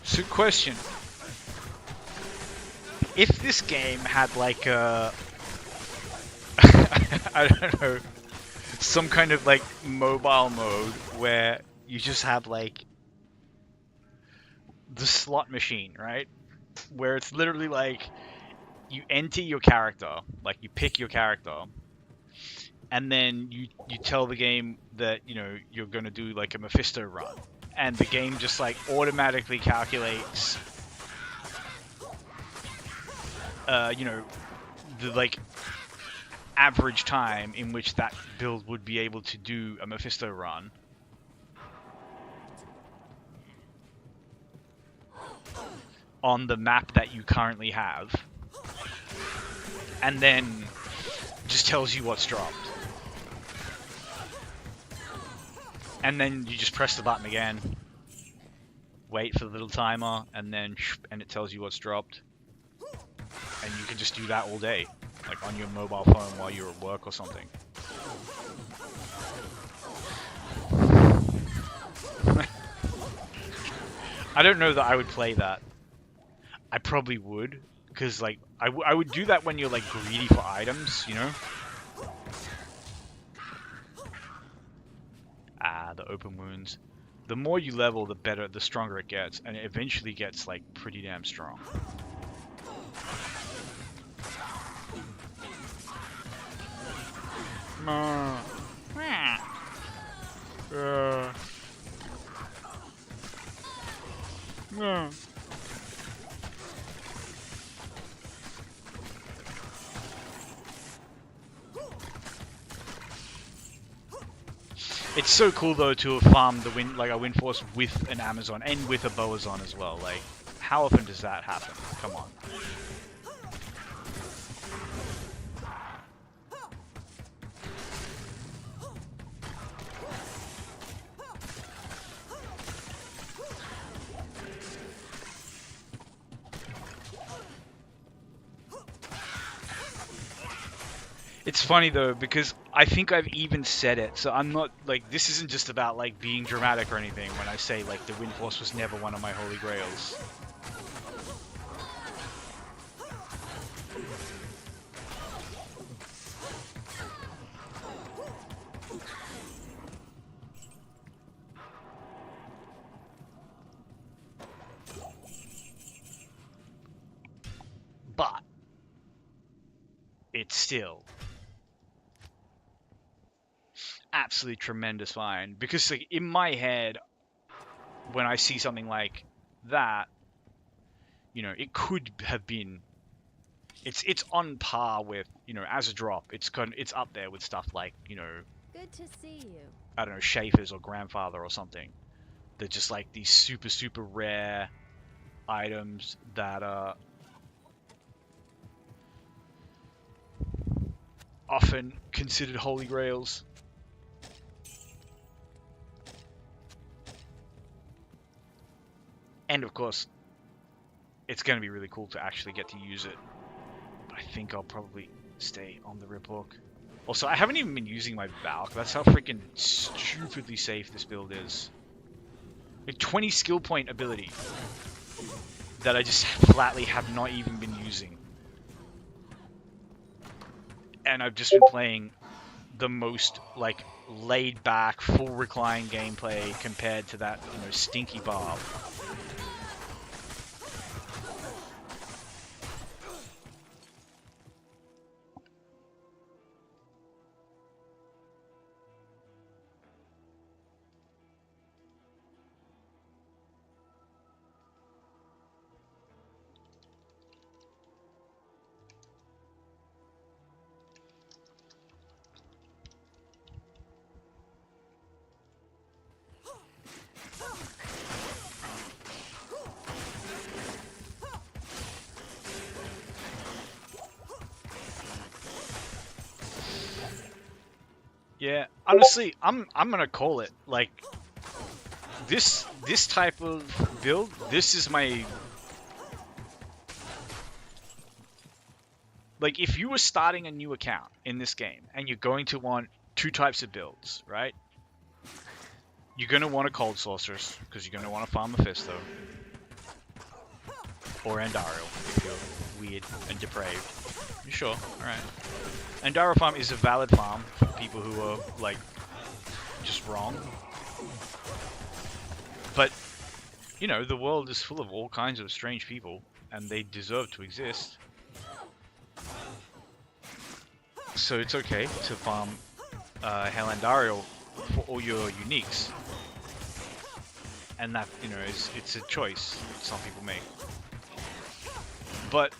So, question: if this game had like a, I don't know, some kind of like mobile mode where you just had like the slot machine, right? Where it's literally like you enter your character, like you pick your character, and then you tell the game that you're gonna do like a Mephisto run, and the game just like automatically calculates, the like average time in which that build would be able to do a Mephisto run. On the map that you currently have, and then just tells you what's dropped. And then you just press the button again, wait for the little timer, and then and it tells you what's dropped. And you can just do that all day, like on your mobile phone while you're at work or something. I don't know that I would play that. I probably would, because like I would do that when you're like greedy for items, the open wounds. The more you level, the better, the stronger it gets, and it eventually gets like pretty damn strong. It's so cool though to have farmed the a wind force with an Amazon and with a Boazon as well. Like, how often does that happen? Come on. It's funny though, because I think I've even said it, so I'm not like, this isn't just about like being dramatic or anything when I say like the Wind Force was never one of my holy grails. But it's still absolutely tremendous find. Because like in my head, when I see something like that, you know, it could have been. It's on par with, you know, as a drop. It's up there with stuff like, you know, Good to see you. I don't know, Schaefer's or Grandfather or something. They're just like these super, super rare items that are often considered holy grails. And of course, it's going to be really cool to actually get to use it. But I think I'll probably stay on the Riphook. Also, I haven't even been using my Valk. That's how freaking stupidly safe this build is. Like 20 skill point ability that I just flatly have not even been using. And I've just been playing the most, like, laid back, full recline gameplay compared to that, you know, stinky barb. Yeah, honestly, I'm gonna call it. Like, this type of build, this is my, like, if you were starting a new account in this game and you're going to want two types of builds, right? You're gonna want a Cold Sorceress because you're gonna want to farm Mephisto or Andariel if you're weird and depraved. You sure? All right. Andariel farm is a valid farm for people who are like just wrong. But you know, the world is full of all kinds of strange people, and they deserve to exist. So it's okay to farm Hell Andariel for all your uniques. And that, you know, it's a choice some people make. But,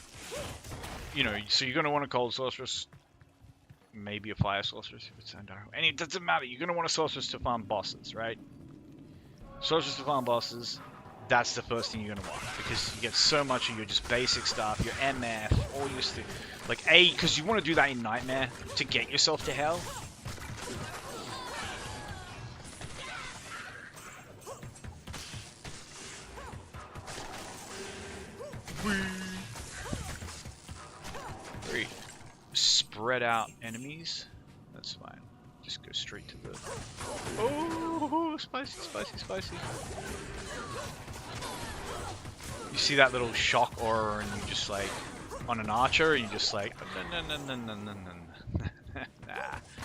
you know, so you're going to want a Cold Sorceress, maybe a Fire Sorceress if it's Andariel. And it doesn't matter, you're going to want a Sorceress to farm bosses, right? Sorceress to farm bosses, that's the first thing you're going to want. Because you get so much of your just basic stuff, your MF, all your stuff. Like, because you want to do that in Nightmare to get yourself to Hell. Very spread out enemies. That's fine. Just go straight to the... Oh, spicy, spicy, spicy. You see that little shock aura and you just like... On an archer, and you just like... Nah.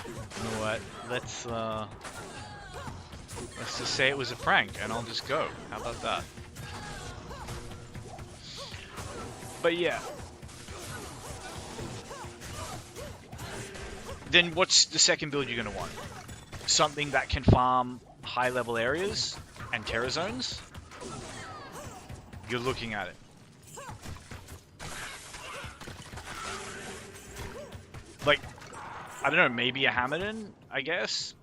You know what? Let's just say it was a prank and I'll just go. How about that? But yeah. Then what's the second build you're going to want? Something that can farm high level areas and terror zones? You're looking at it. Like, I don't know, maybe a Hammerden, I guess?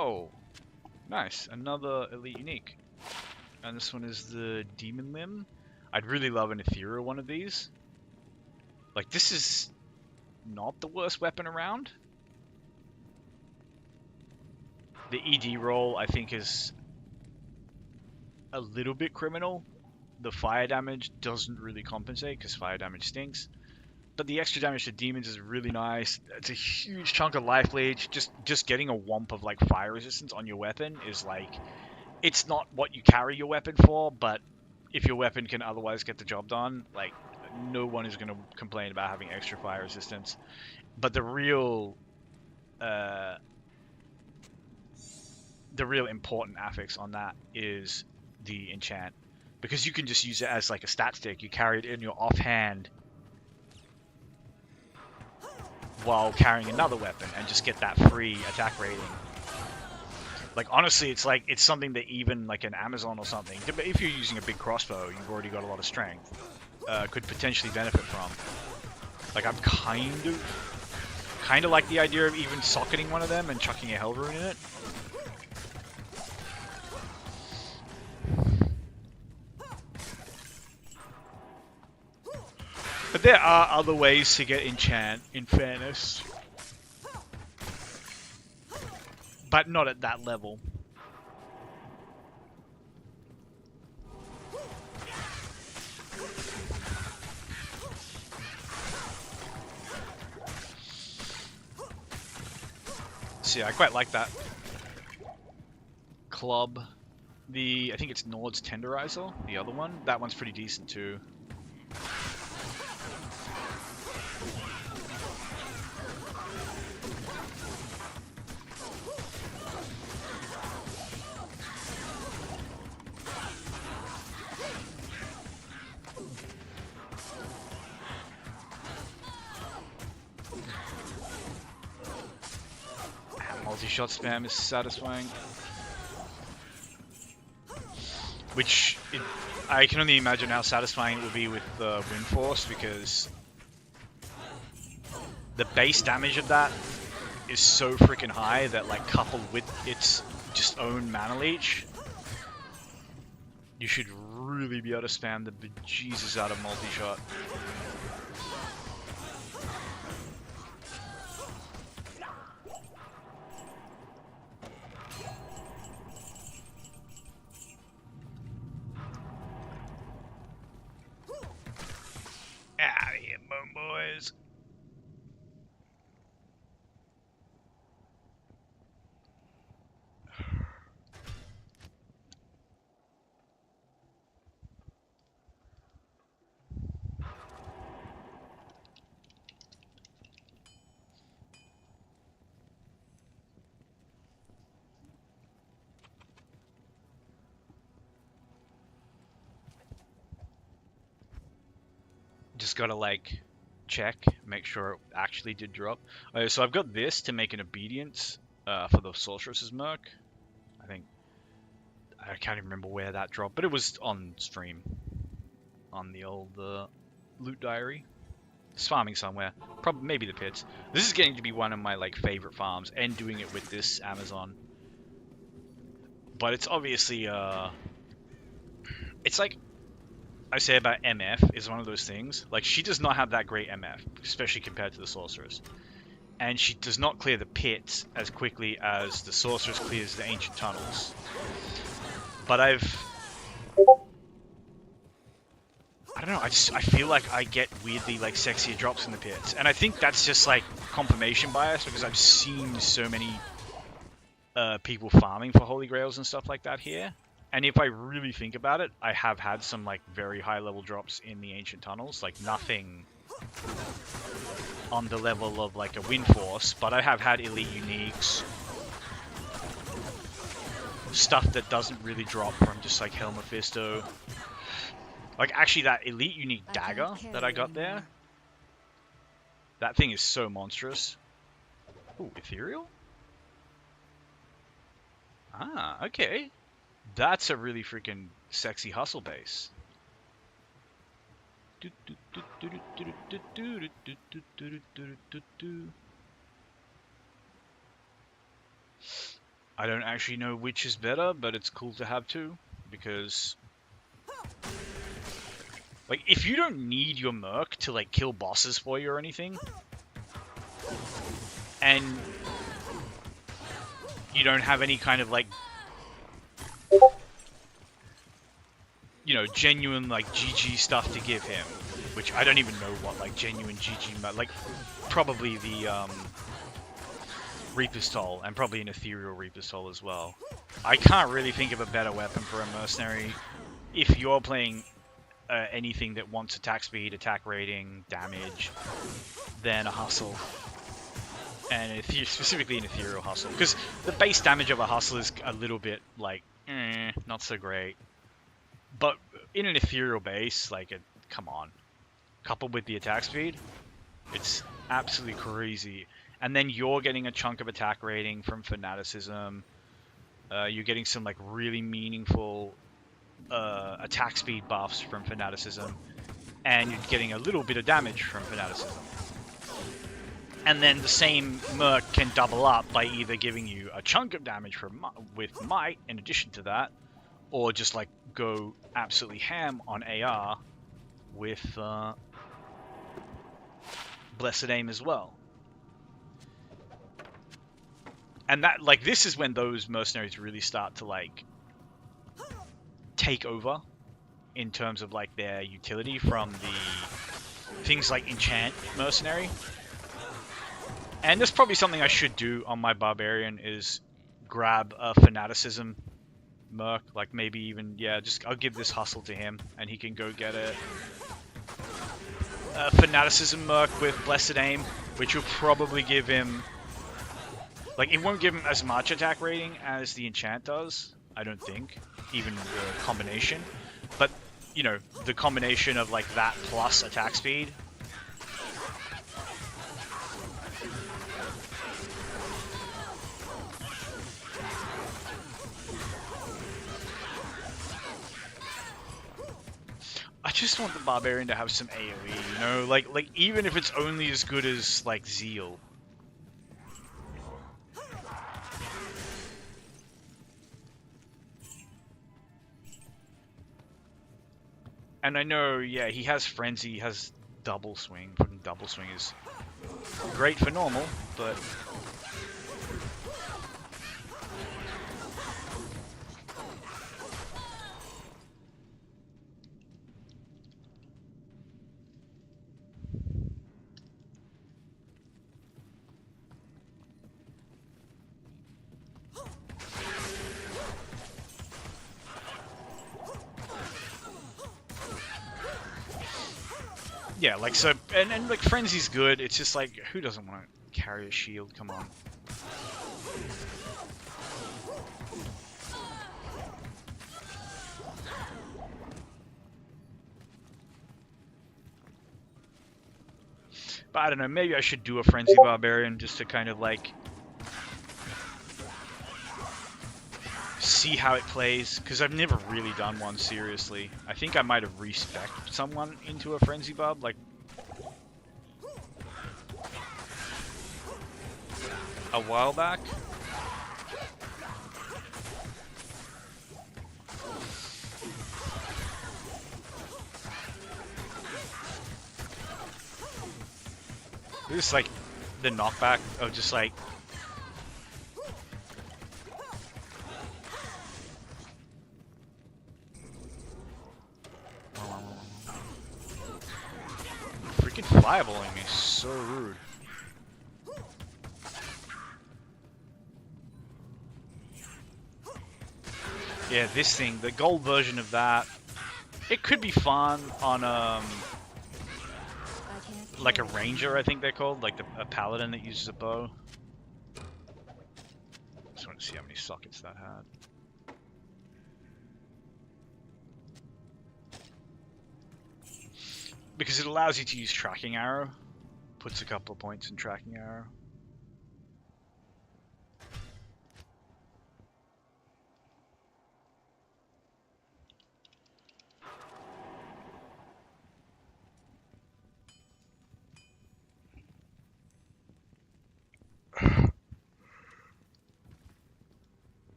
Oh, nice. Another elite unique. And this one is the Demon Limb. I'd really love an ethereal one of these. Like, this is not the worst weapon around. The ED roll, I think, is a little bit criminal. The fire damage doesn't really compensate because fire damage stinks. But the extra damage to demons is really nice. It's a huge chunk of life leech. Just getting a womp of like fire resistance on your weapon is like, it's not what you carry your weapon for, but if your weapon can otherwise get the job done, like, no one is going to complain about having extra fire resistance. But the real important affix on that is the enchant, because you can just use it as like a stat stick. You carry it in your offhand while carrying another weapon and just get that free attack rating. Like, honestly, it's something that even like an Amazon or something, if you're using a big crossbow, you've already got a lot of strength, could potentially benefit from. Like, I'm kind of like the idea of even socketing one of them and chucking a hell rune in it. But there are other ways to get enchant, in fairness. But not at that level. So yeah, I quite like that club. I think it's Nord's Tenderizer, the other one. That one's pretty decent too. Multi-shot spam is satisfying. Which, I can only imagine how satisfying it will be with the Wind Force, because the base damage of that is so freaking high that, like, coupled with its just own mana leech, you should really be able to spam the bejesus out of multi-shot. Out of here, bone boys. Just gotta, like, check, make sure it actually did drop. Okay, so I've got this to make an obedience for the Sorceress's Merc. I can't even remember where that dropped, but it was on stream. On the old loot diary. It's farming somewhere. Probably, maybe the pits. This is getting to be one of my, like, favorite farms, and doing it with this Amazon. But it's obviously, it's like I say about MF is one of those things. Like, she does not have that great MF, especially compared to the Sorceress. And she does not clear the pits as quickly as the Sorceress clears the Ancient Tunnels. But I don't know, I feel like I get weirdly, like, sexier drops in the pits. And I think that's just, like, confirmation bias, because I've seen so many people farming for Holy Grails and stuff like that here. And if I really think about it, I have had some, like, very high level drops in the Ancient Tunnels. Like, nothing on the level of, like, a Wind Force, but I have had elite uniques. Stuff that doesn't really drop from just, like, Hell Mephisto. Like, actually, that elite unique dagger that I got there, that thing is so monstrous. Ooh, ethereal? Ah, okay. That's a really freaking sexy hustle base. I don't actually know which is better, but it's cool to have two, because, like, if you don't need your Merc to, like, kill bosses for you or anything, and you don't have any kind of, like, you know, genuine, like, GG stuff to give him, which I don't even know what, like, genuine GG, like, probably the, Reaper's Toll, and probably an ethereal Reaper's Toll as well. I can't really think of a better weapon for a mercenary if you're playing anything that wants attack speed, attack rating, damage, then a hustle. And specifically an ethereal hustle, because the base damage of a hustle is a little bit like, not so great. But in an ethereal base, like, come on, coupled with the attack speed, it's absolutely crazy. And then you're getting a chunk of attack rating from fanaticism. You're getting some like really meaningful attack speed buffs from fanaticism, and you're getting a little bit of damage from fanaticism. And then the same merc can double up by either giving you a chunk of damage with might in addition to that, or just like go absolutely ham on AR with Blessed Aim as well. And that, like, this is when those mercenaries really start to like take over in terms of like their utility from the things like enchant mercenary. And that's probably something I should do on my barbarian, is grab a fanaticism merc, like maybe even, yeah, just I'll give this hustle to him and he can go get a fanaticism merc with blessed aim, which will probably give him, like, it won't give him as much attack rating as the enchant does, I don't think, even the combination, but you know, the combination of like that plus attack speed. I just want the barbarian to have some AoE, you know, like even if it's only as good as like Zeal. And I know, yeah, he has Frenzy, he has Double Swing. Putting Double Swing is great for normal, but yeah, like, so, and like Frenzy's good, it's just like, who doesn't want to carry a shield, come on. But I don't know, maybe I should do a Frenzy Barbarian just to kind of like see how it plays, because I've never really done one seriously. I think I might have respec'd someone into a Frenzy Barb, like a while back. This is like the knockback of just like freaking fireballing me, so rude. Yeah, this thing, the gold version of that, it could be fun on like a ranger, I think they're called, like a paladin that uses a bow. Just want to see how many sockets that had. Because it allows you to use tracking arrow. Puts a couple of points in tracking arrow.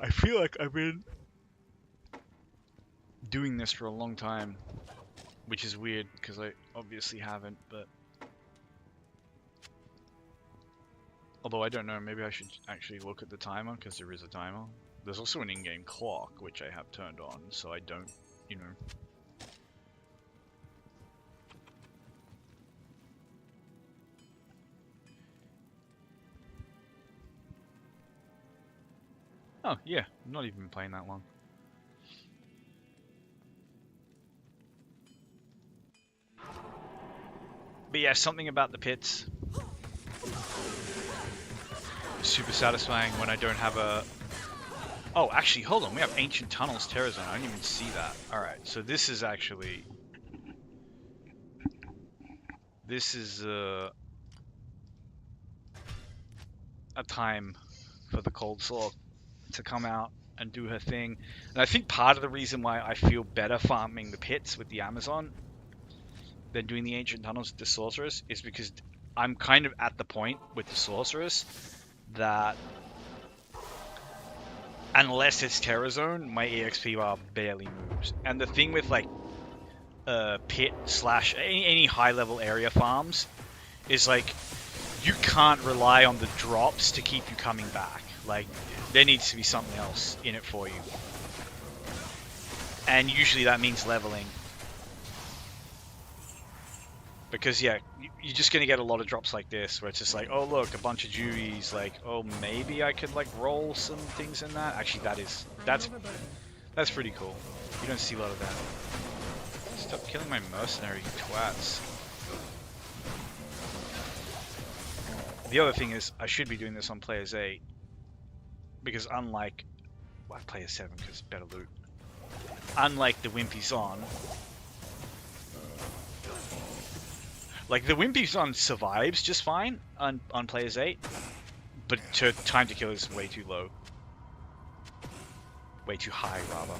I feel like I've been doing this for a long time, which is weird because I obviously haven't, but although I don't know, maybe I should actually look at the timer, because there is a timer. There's also an in-game clock, which I have turned on, so I don't, you know. Oh, yeah, I'm not even playing that long. But yeah, something about the pits is super satisfying when I don't have a... Oh, actually, hold on. We have Ancient Tunnels Terror Zone. I didn't even see that. Alright, so this is actually... This is a time for the Cold Saw to come out and do her thing. And I think part of the reason why I feel better farming the pits with the Amazon than doing the Ancient Tunnels with the Sorceress is because I'm kind of at the point with the Sorceress that unless it's Terror Zone, my EXP bar barely moves. And the thing with like pit slash any high level area farms is like you can't rely on the drops to keep you coming back. Like there needs to be something else in it for you. And usually that means leveling. Because yeah, you're just gonna get a lot of drops like this, where it's just like, oh look, a bunch of Jewies, like, oh maybe I could like roll some things in that. Actually, that's pretty cool. You don't see a lot of that. Stop killing my mercenary, you twats. The other thing is, I should be doing this on Players 8, because unlike, well, Player 7 because better loot. Unlike the Wimpy's on. Like, the Wimpy's on survives just fine on Players 8, but time to kill is way too low. Way too high, rather.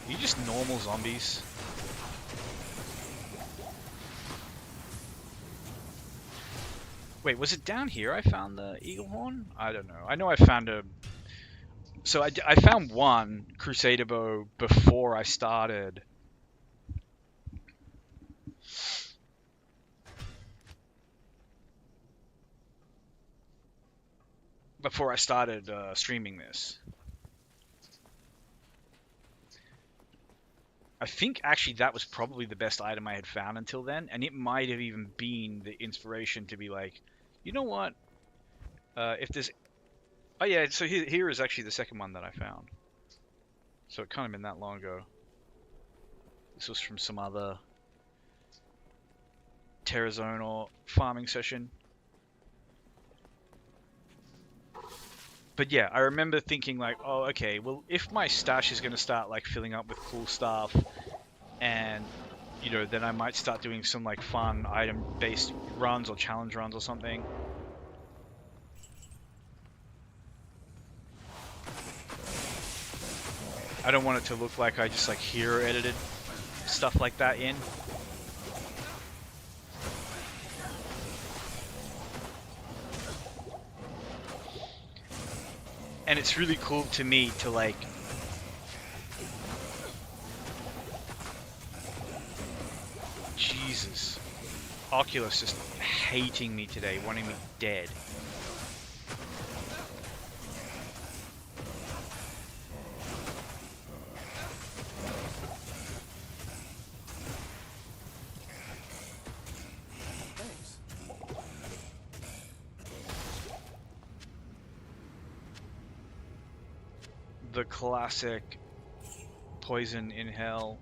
You just normal zombies. Wait, was it down here I found the eagle horn? I don't know. I know I found a... So I found one Crusader bow before I started. Streaming this. I think actually that was probably the best item I had found until then, and it might have even been the inspiration to be like, you know what? If there's... Oh yeah, so here is actually the second one that I found. So it can't have been that long ago. This was from some other Terra Zone or farming session. But yeah, I remember thinking like, oh, okay, well, if my stash is going to start like filling up with cool stuff, and you know, then I might start doing some like fun item-based runs or challenge runs or something. I don't want it to look like I just like hero edited stuff like that in. And it's really cool to me to like Jesus. Oculus just hating me today, wanting me dead. The classic poison in hell.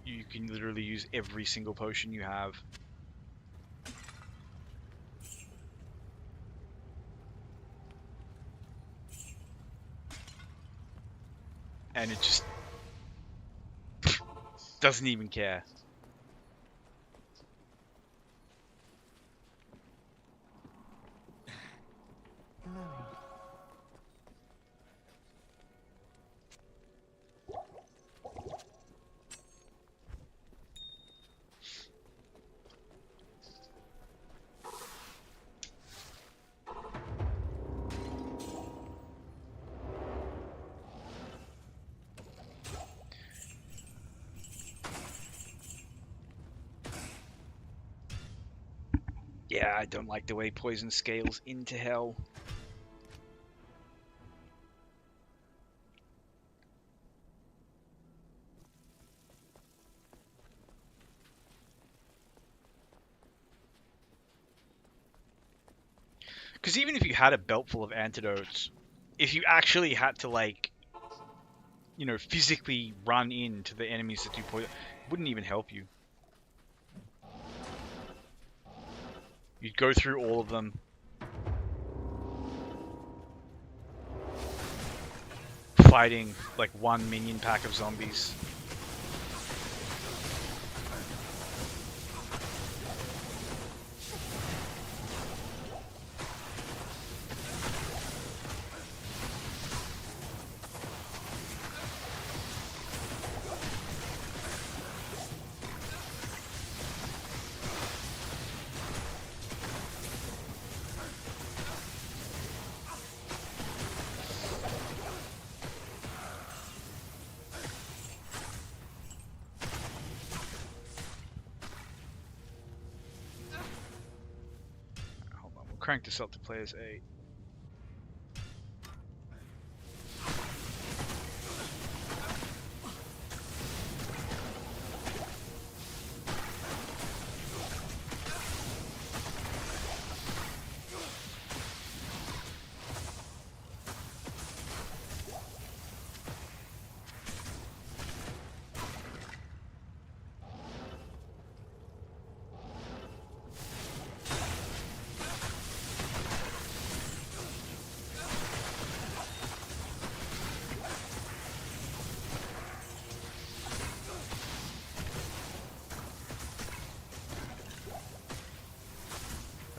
You can literally use every single potion you have. And it just doesn't even care. Yeah, I don't like the way poison scales into hell. Because even if you had a belt full of antidotes, if you actually had to, like, you know, physically run into the enemies that do poison, it wouldn't even help you. You'd go through all of them, fighting like one minion pack of zombies. Hold on, we'll crank this up to players 8.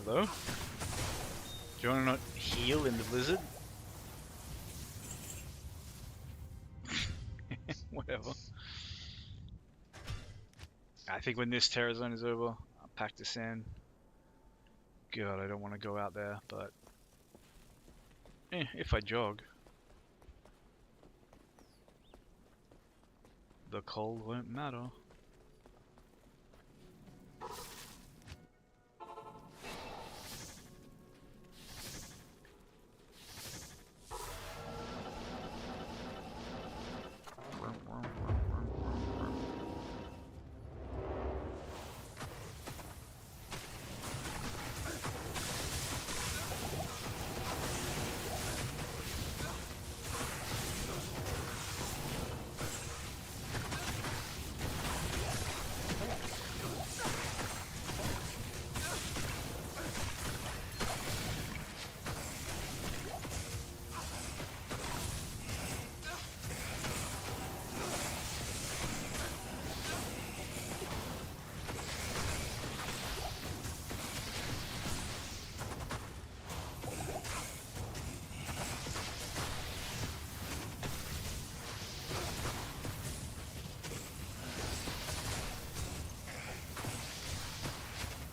Hello? Do you want to not heal in the blizzard? Whatever. I think when this terror zone is over, I'll pack this in. God, I don't want to go out there, but if I jog, the cold won't matter.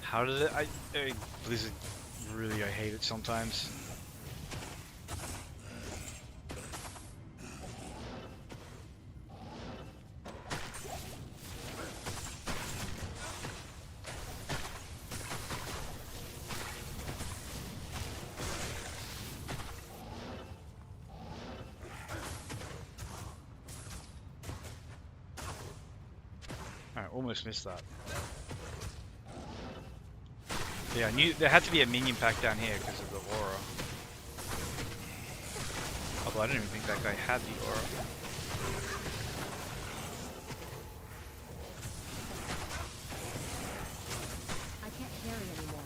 How did it? Blizzard, really, I hate it sometimes. I almost missed that. Yeah, I knew there had to be a minion pack down here because of the aura. Although I didn't even think that guy had the aura. I can't carry anymore.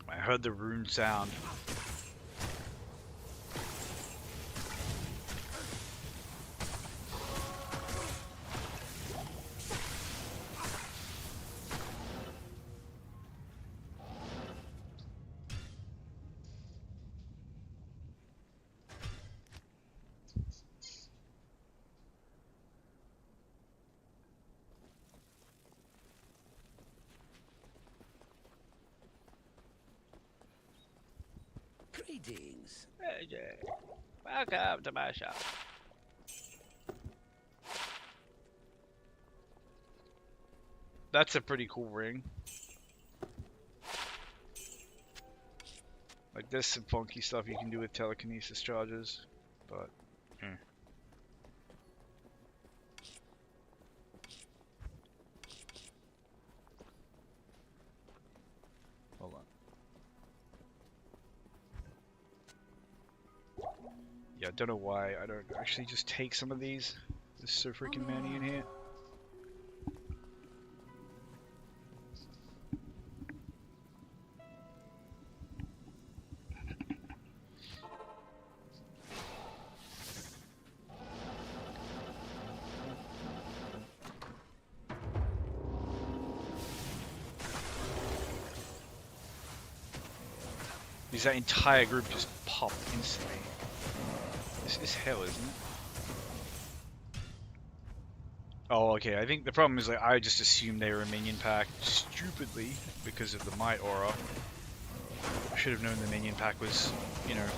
I heard the rune sound. Greetings. Hey Jay, welcome to my shop. That's a pretty cool ring. Like there's some funky stuff you can do with telekinesis charges, but hold on. Yeah, I don't know why I don't actually just take some of these. There's so freaking many in here. Because that entire group just popped instantly. This is hell, isn't it? Oh, okay. I think the problem is like I just assumed they were a minion pack stupidly because of the might aura. I should have known the minion pack was, you know,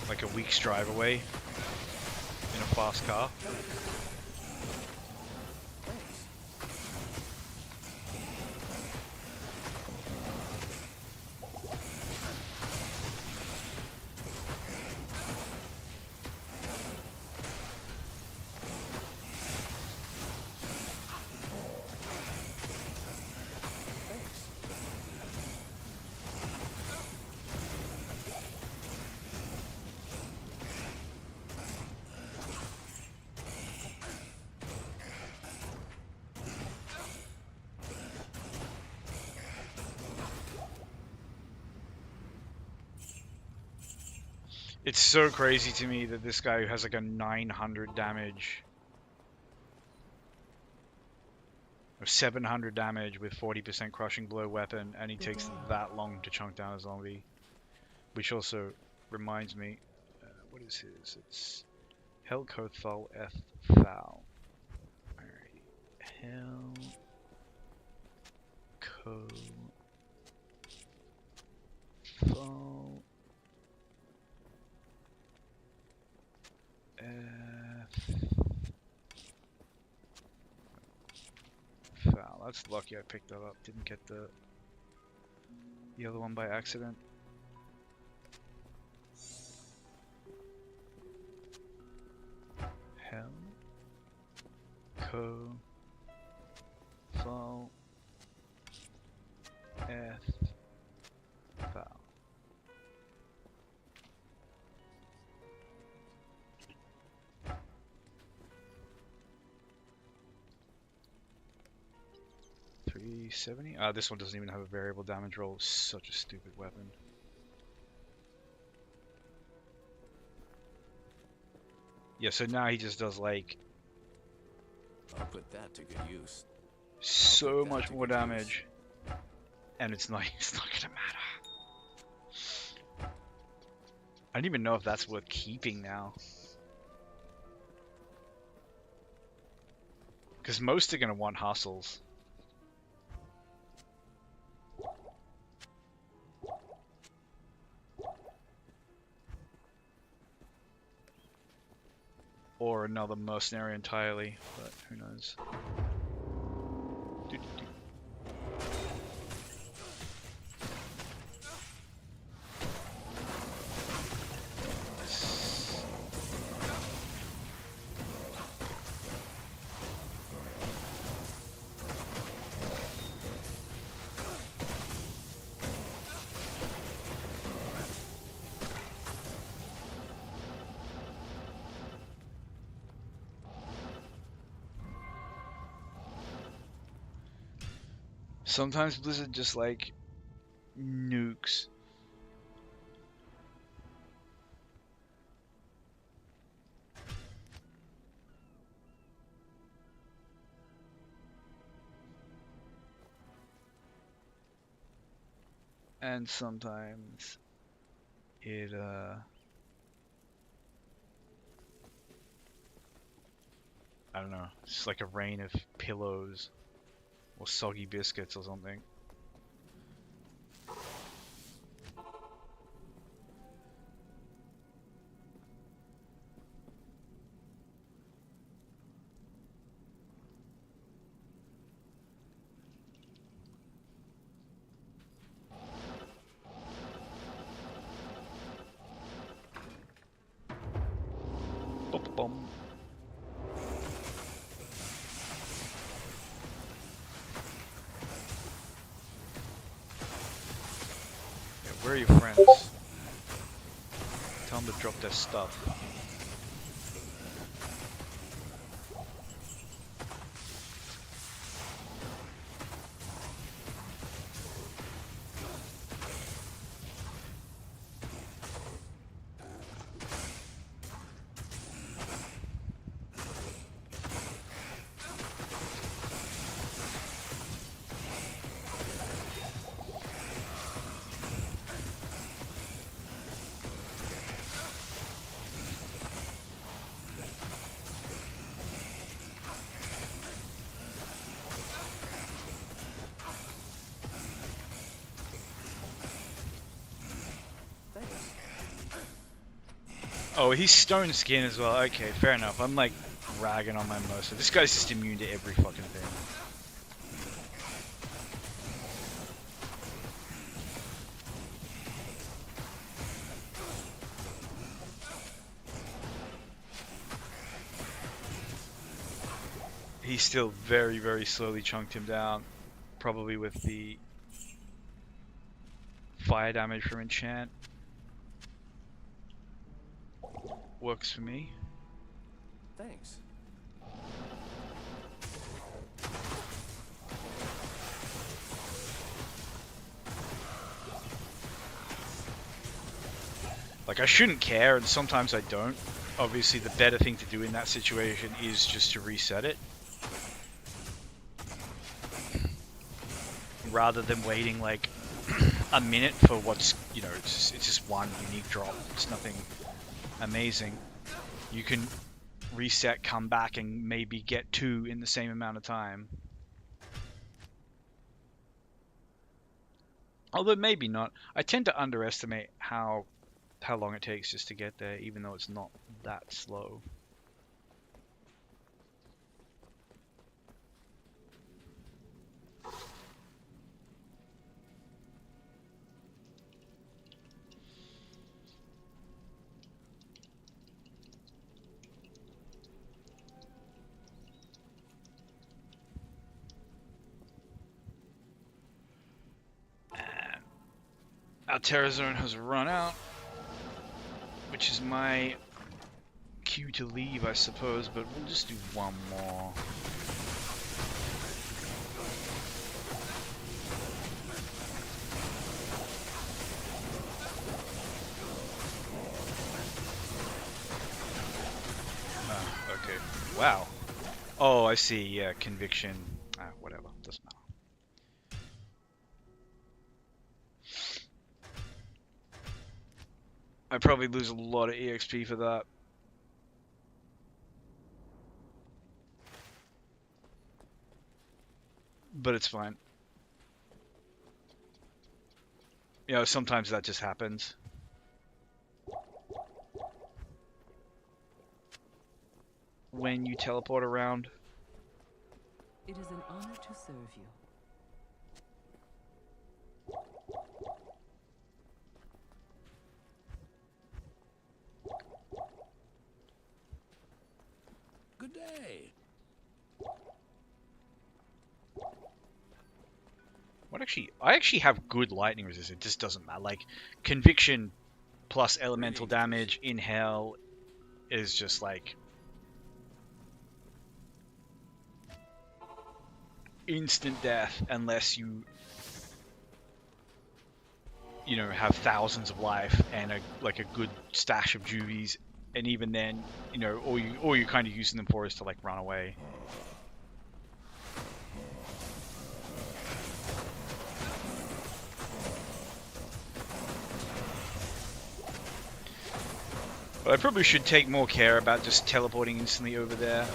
like a week's drive away in a fast car. It's so crazy to me that this guy who has like a 900 damage or 700 damage with 40% crushing blow weapon, and he takes that long to chunk down a zombie. Which also reminds me, what is his? It's Helkothal F Foul. Alright, Helkothal F Foul. That's lucky I picked that up. Didn't get the other one by accident. Helkothal F Foul. $370. This one doesn't even have a variable damage roll. Such a stupid weapon. Yeah, so now he just does like I'll put that to good use. so much more damage, and it's not gonna matter. I don't even know if that's worth keeping now, because most are gonna want hustles. Or another mercenary entirely, but who knows. Sometimes Blizzard just like nukes. And sometimes it I don't know, it's just like a rain of pillows or soggy biscuits or something. bum. Yeah, where are your friends? Tell them to drop their stuff. Oh, he's stone skin as well. Okay, fair enough. I'm like ragging on my Mercer. This guy's just immune to every fucking thing. He still very, very slowly chunked him down. Probably with the fire damage from enchant. Works for me. Thanks. Like, I shouldn't care, and sometimes I don't. Obviously, the better thing to do in that situation is just to reset it. Rather than waiting, like, a minute for what's, you know, it's just one unique drop. It's nothing amazing. You can reset, come back, and maybe get two in the same amount of time. Although maybe not. I tend to underestimate how long it takes just to get there, even though it's not that slow. Our Terra Zone has run out, which is my cue to leave, I suppose, but we'll just do one more. Okay. Wow. Oh, I see. Yeah, conviction. Whatever. Doesn't matter. I probably lose a lot of EXP for that. But it's fine. You know, sometimes that just happens. When you teleport around. It is an honor to serve you. Good day. What actually? I actually have good lightning resistance. It just doesn't matter. Like, conviction plus elemental damage in hell is just like instant death unless you know, have thousands of life and like a good stash of juvies, and even then, you know, all you're kind of using them for is to like run away. But I probably should take more care about just teleporting instantly over there.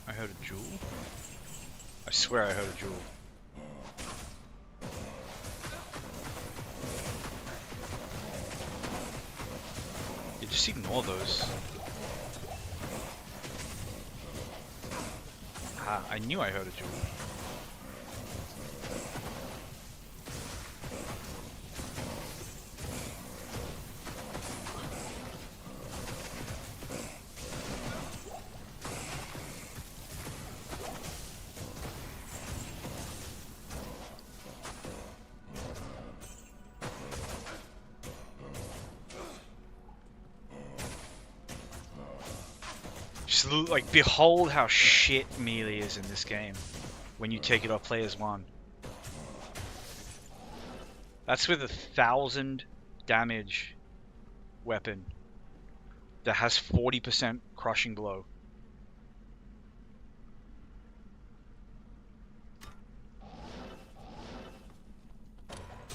I heard a jewel. I swear I heard a jewel. You just ignore those. Ah, I knew I heard a jewel. Just like behold how shit melee is in this game when you take it off players 1. That's with 1,000 damage weapon that has 40% crushing blow.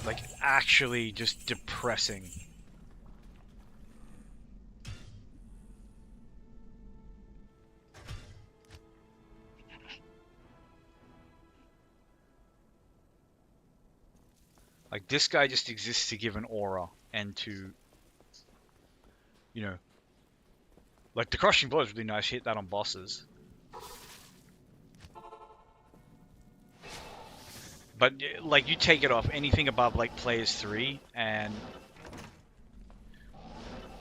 Like actually just depressing. Like this guy just exists to give an aura and to, you know, like the crushing blow is really nice. Hit that on bosses. But like you take it off anything above like players 3 and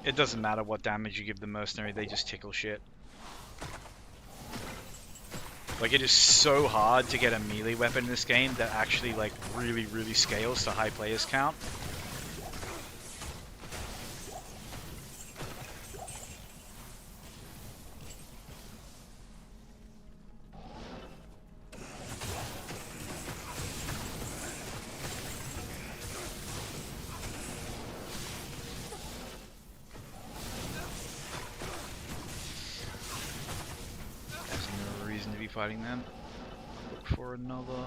it doesn't matter what damage you give the mercenary, they just tickle shit. Like it is so hard to get a melee weapon in this game that actually like really scales to high players count. There's no reason to be fighting them. Look for another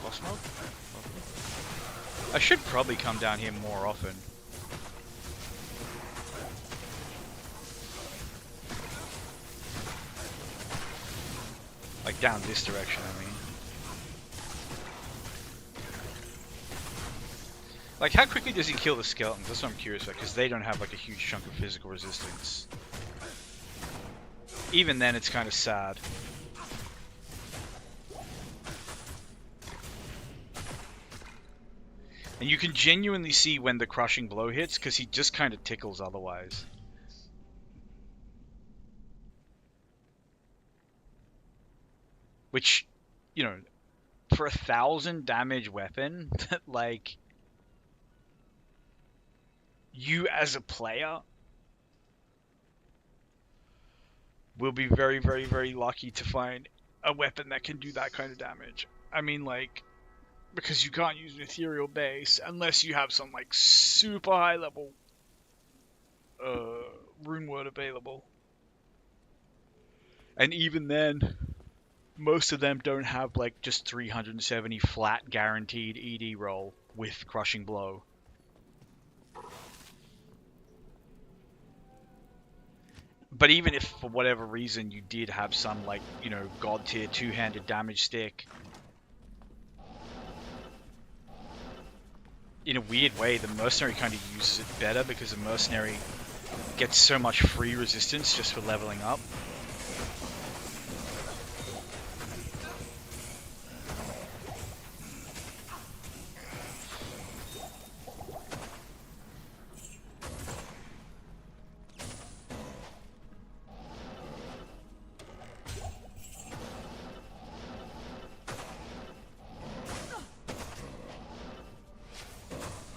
boss mode. I should probably come down here more often. Like down this direction, I mean. Like how quickly does he kill the skeletons? That's what I'm curious about, because they don't have like a huge chunk of physical resistance. Even then, it's kind of sad. And you can genuinely see when the crushing blow hits, because he just kind of tickles otherwise. Which, you know, for 1,000 damage weapon, like, you as a player will be very lucky to find a weapon that can do that kind of damage. I mean, like, because you can't use an ethereal base unless you have some, like, super high level rune word available. And even then, most of them don't have like just 370 flat guaranteed ED roll with crushing blow. But even if for whatever reason you did have some like, you know, god tier two-handed damage stick, in a weird way the mercenary kind of uses it better because the mercenary gets so much free resistance just for leveling up.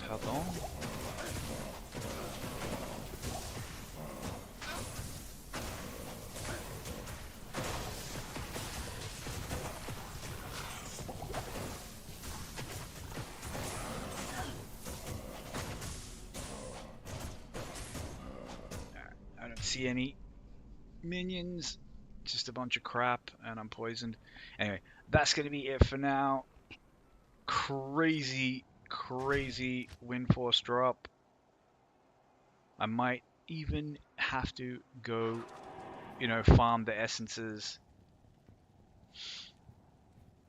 Pardon? I don't see any minions, just a bunch of crap, and I'm poisoned. Anyway, that's going to be it for now. Crazy wind force drop. I might even have to go, you know, farm the essences.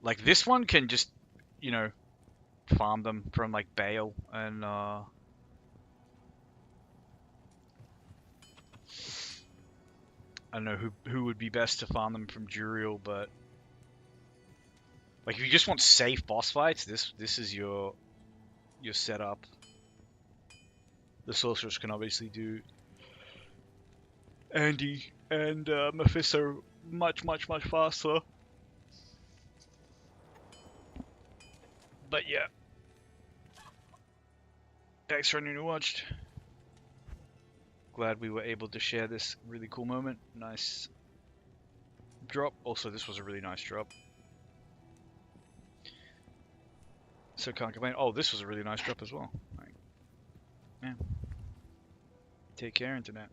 Like this one can just, you know, farm them from like Bale and I don't know who would be best to farm them from Juriel, but like if you just want safe boss fights, this is your setup. The sorcerers can obviously do Andy and Mephisto much faster. But yeah, thanks for anyone who watched. glad we were able to share this really cool moment. Nice drop. Also, this was a really nice drop. So can't complain. Oh, this was a really nice drop as well. Like, yeah. Take care, internet.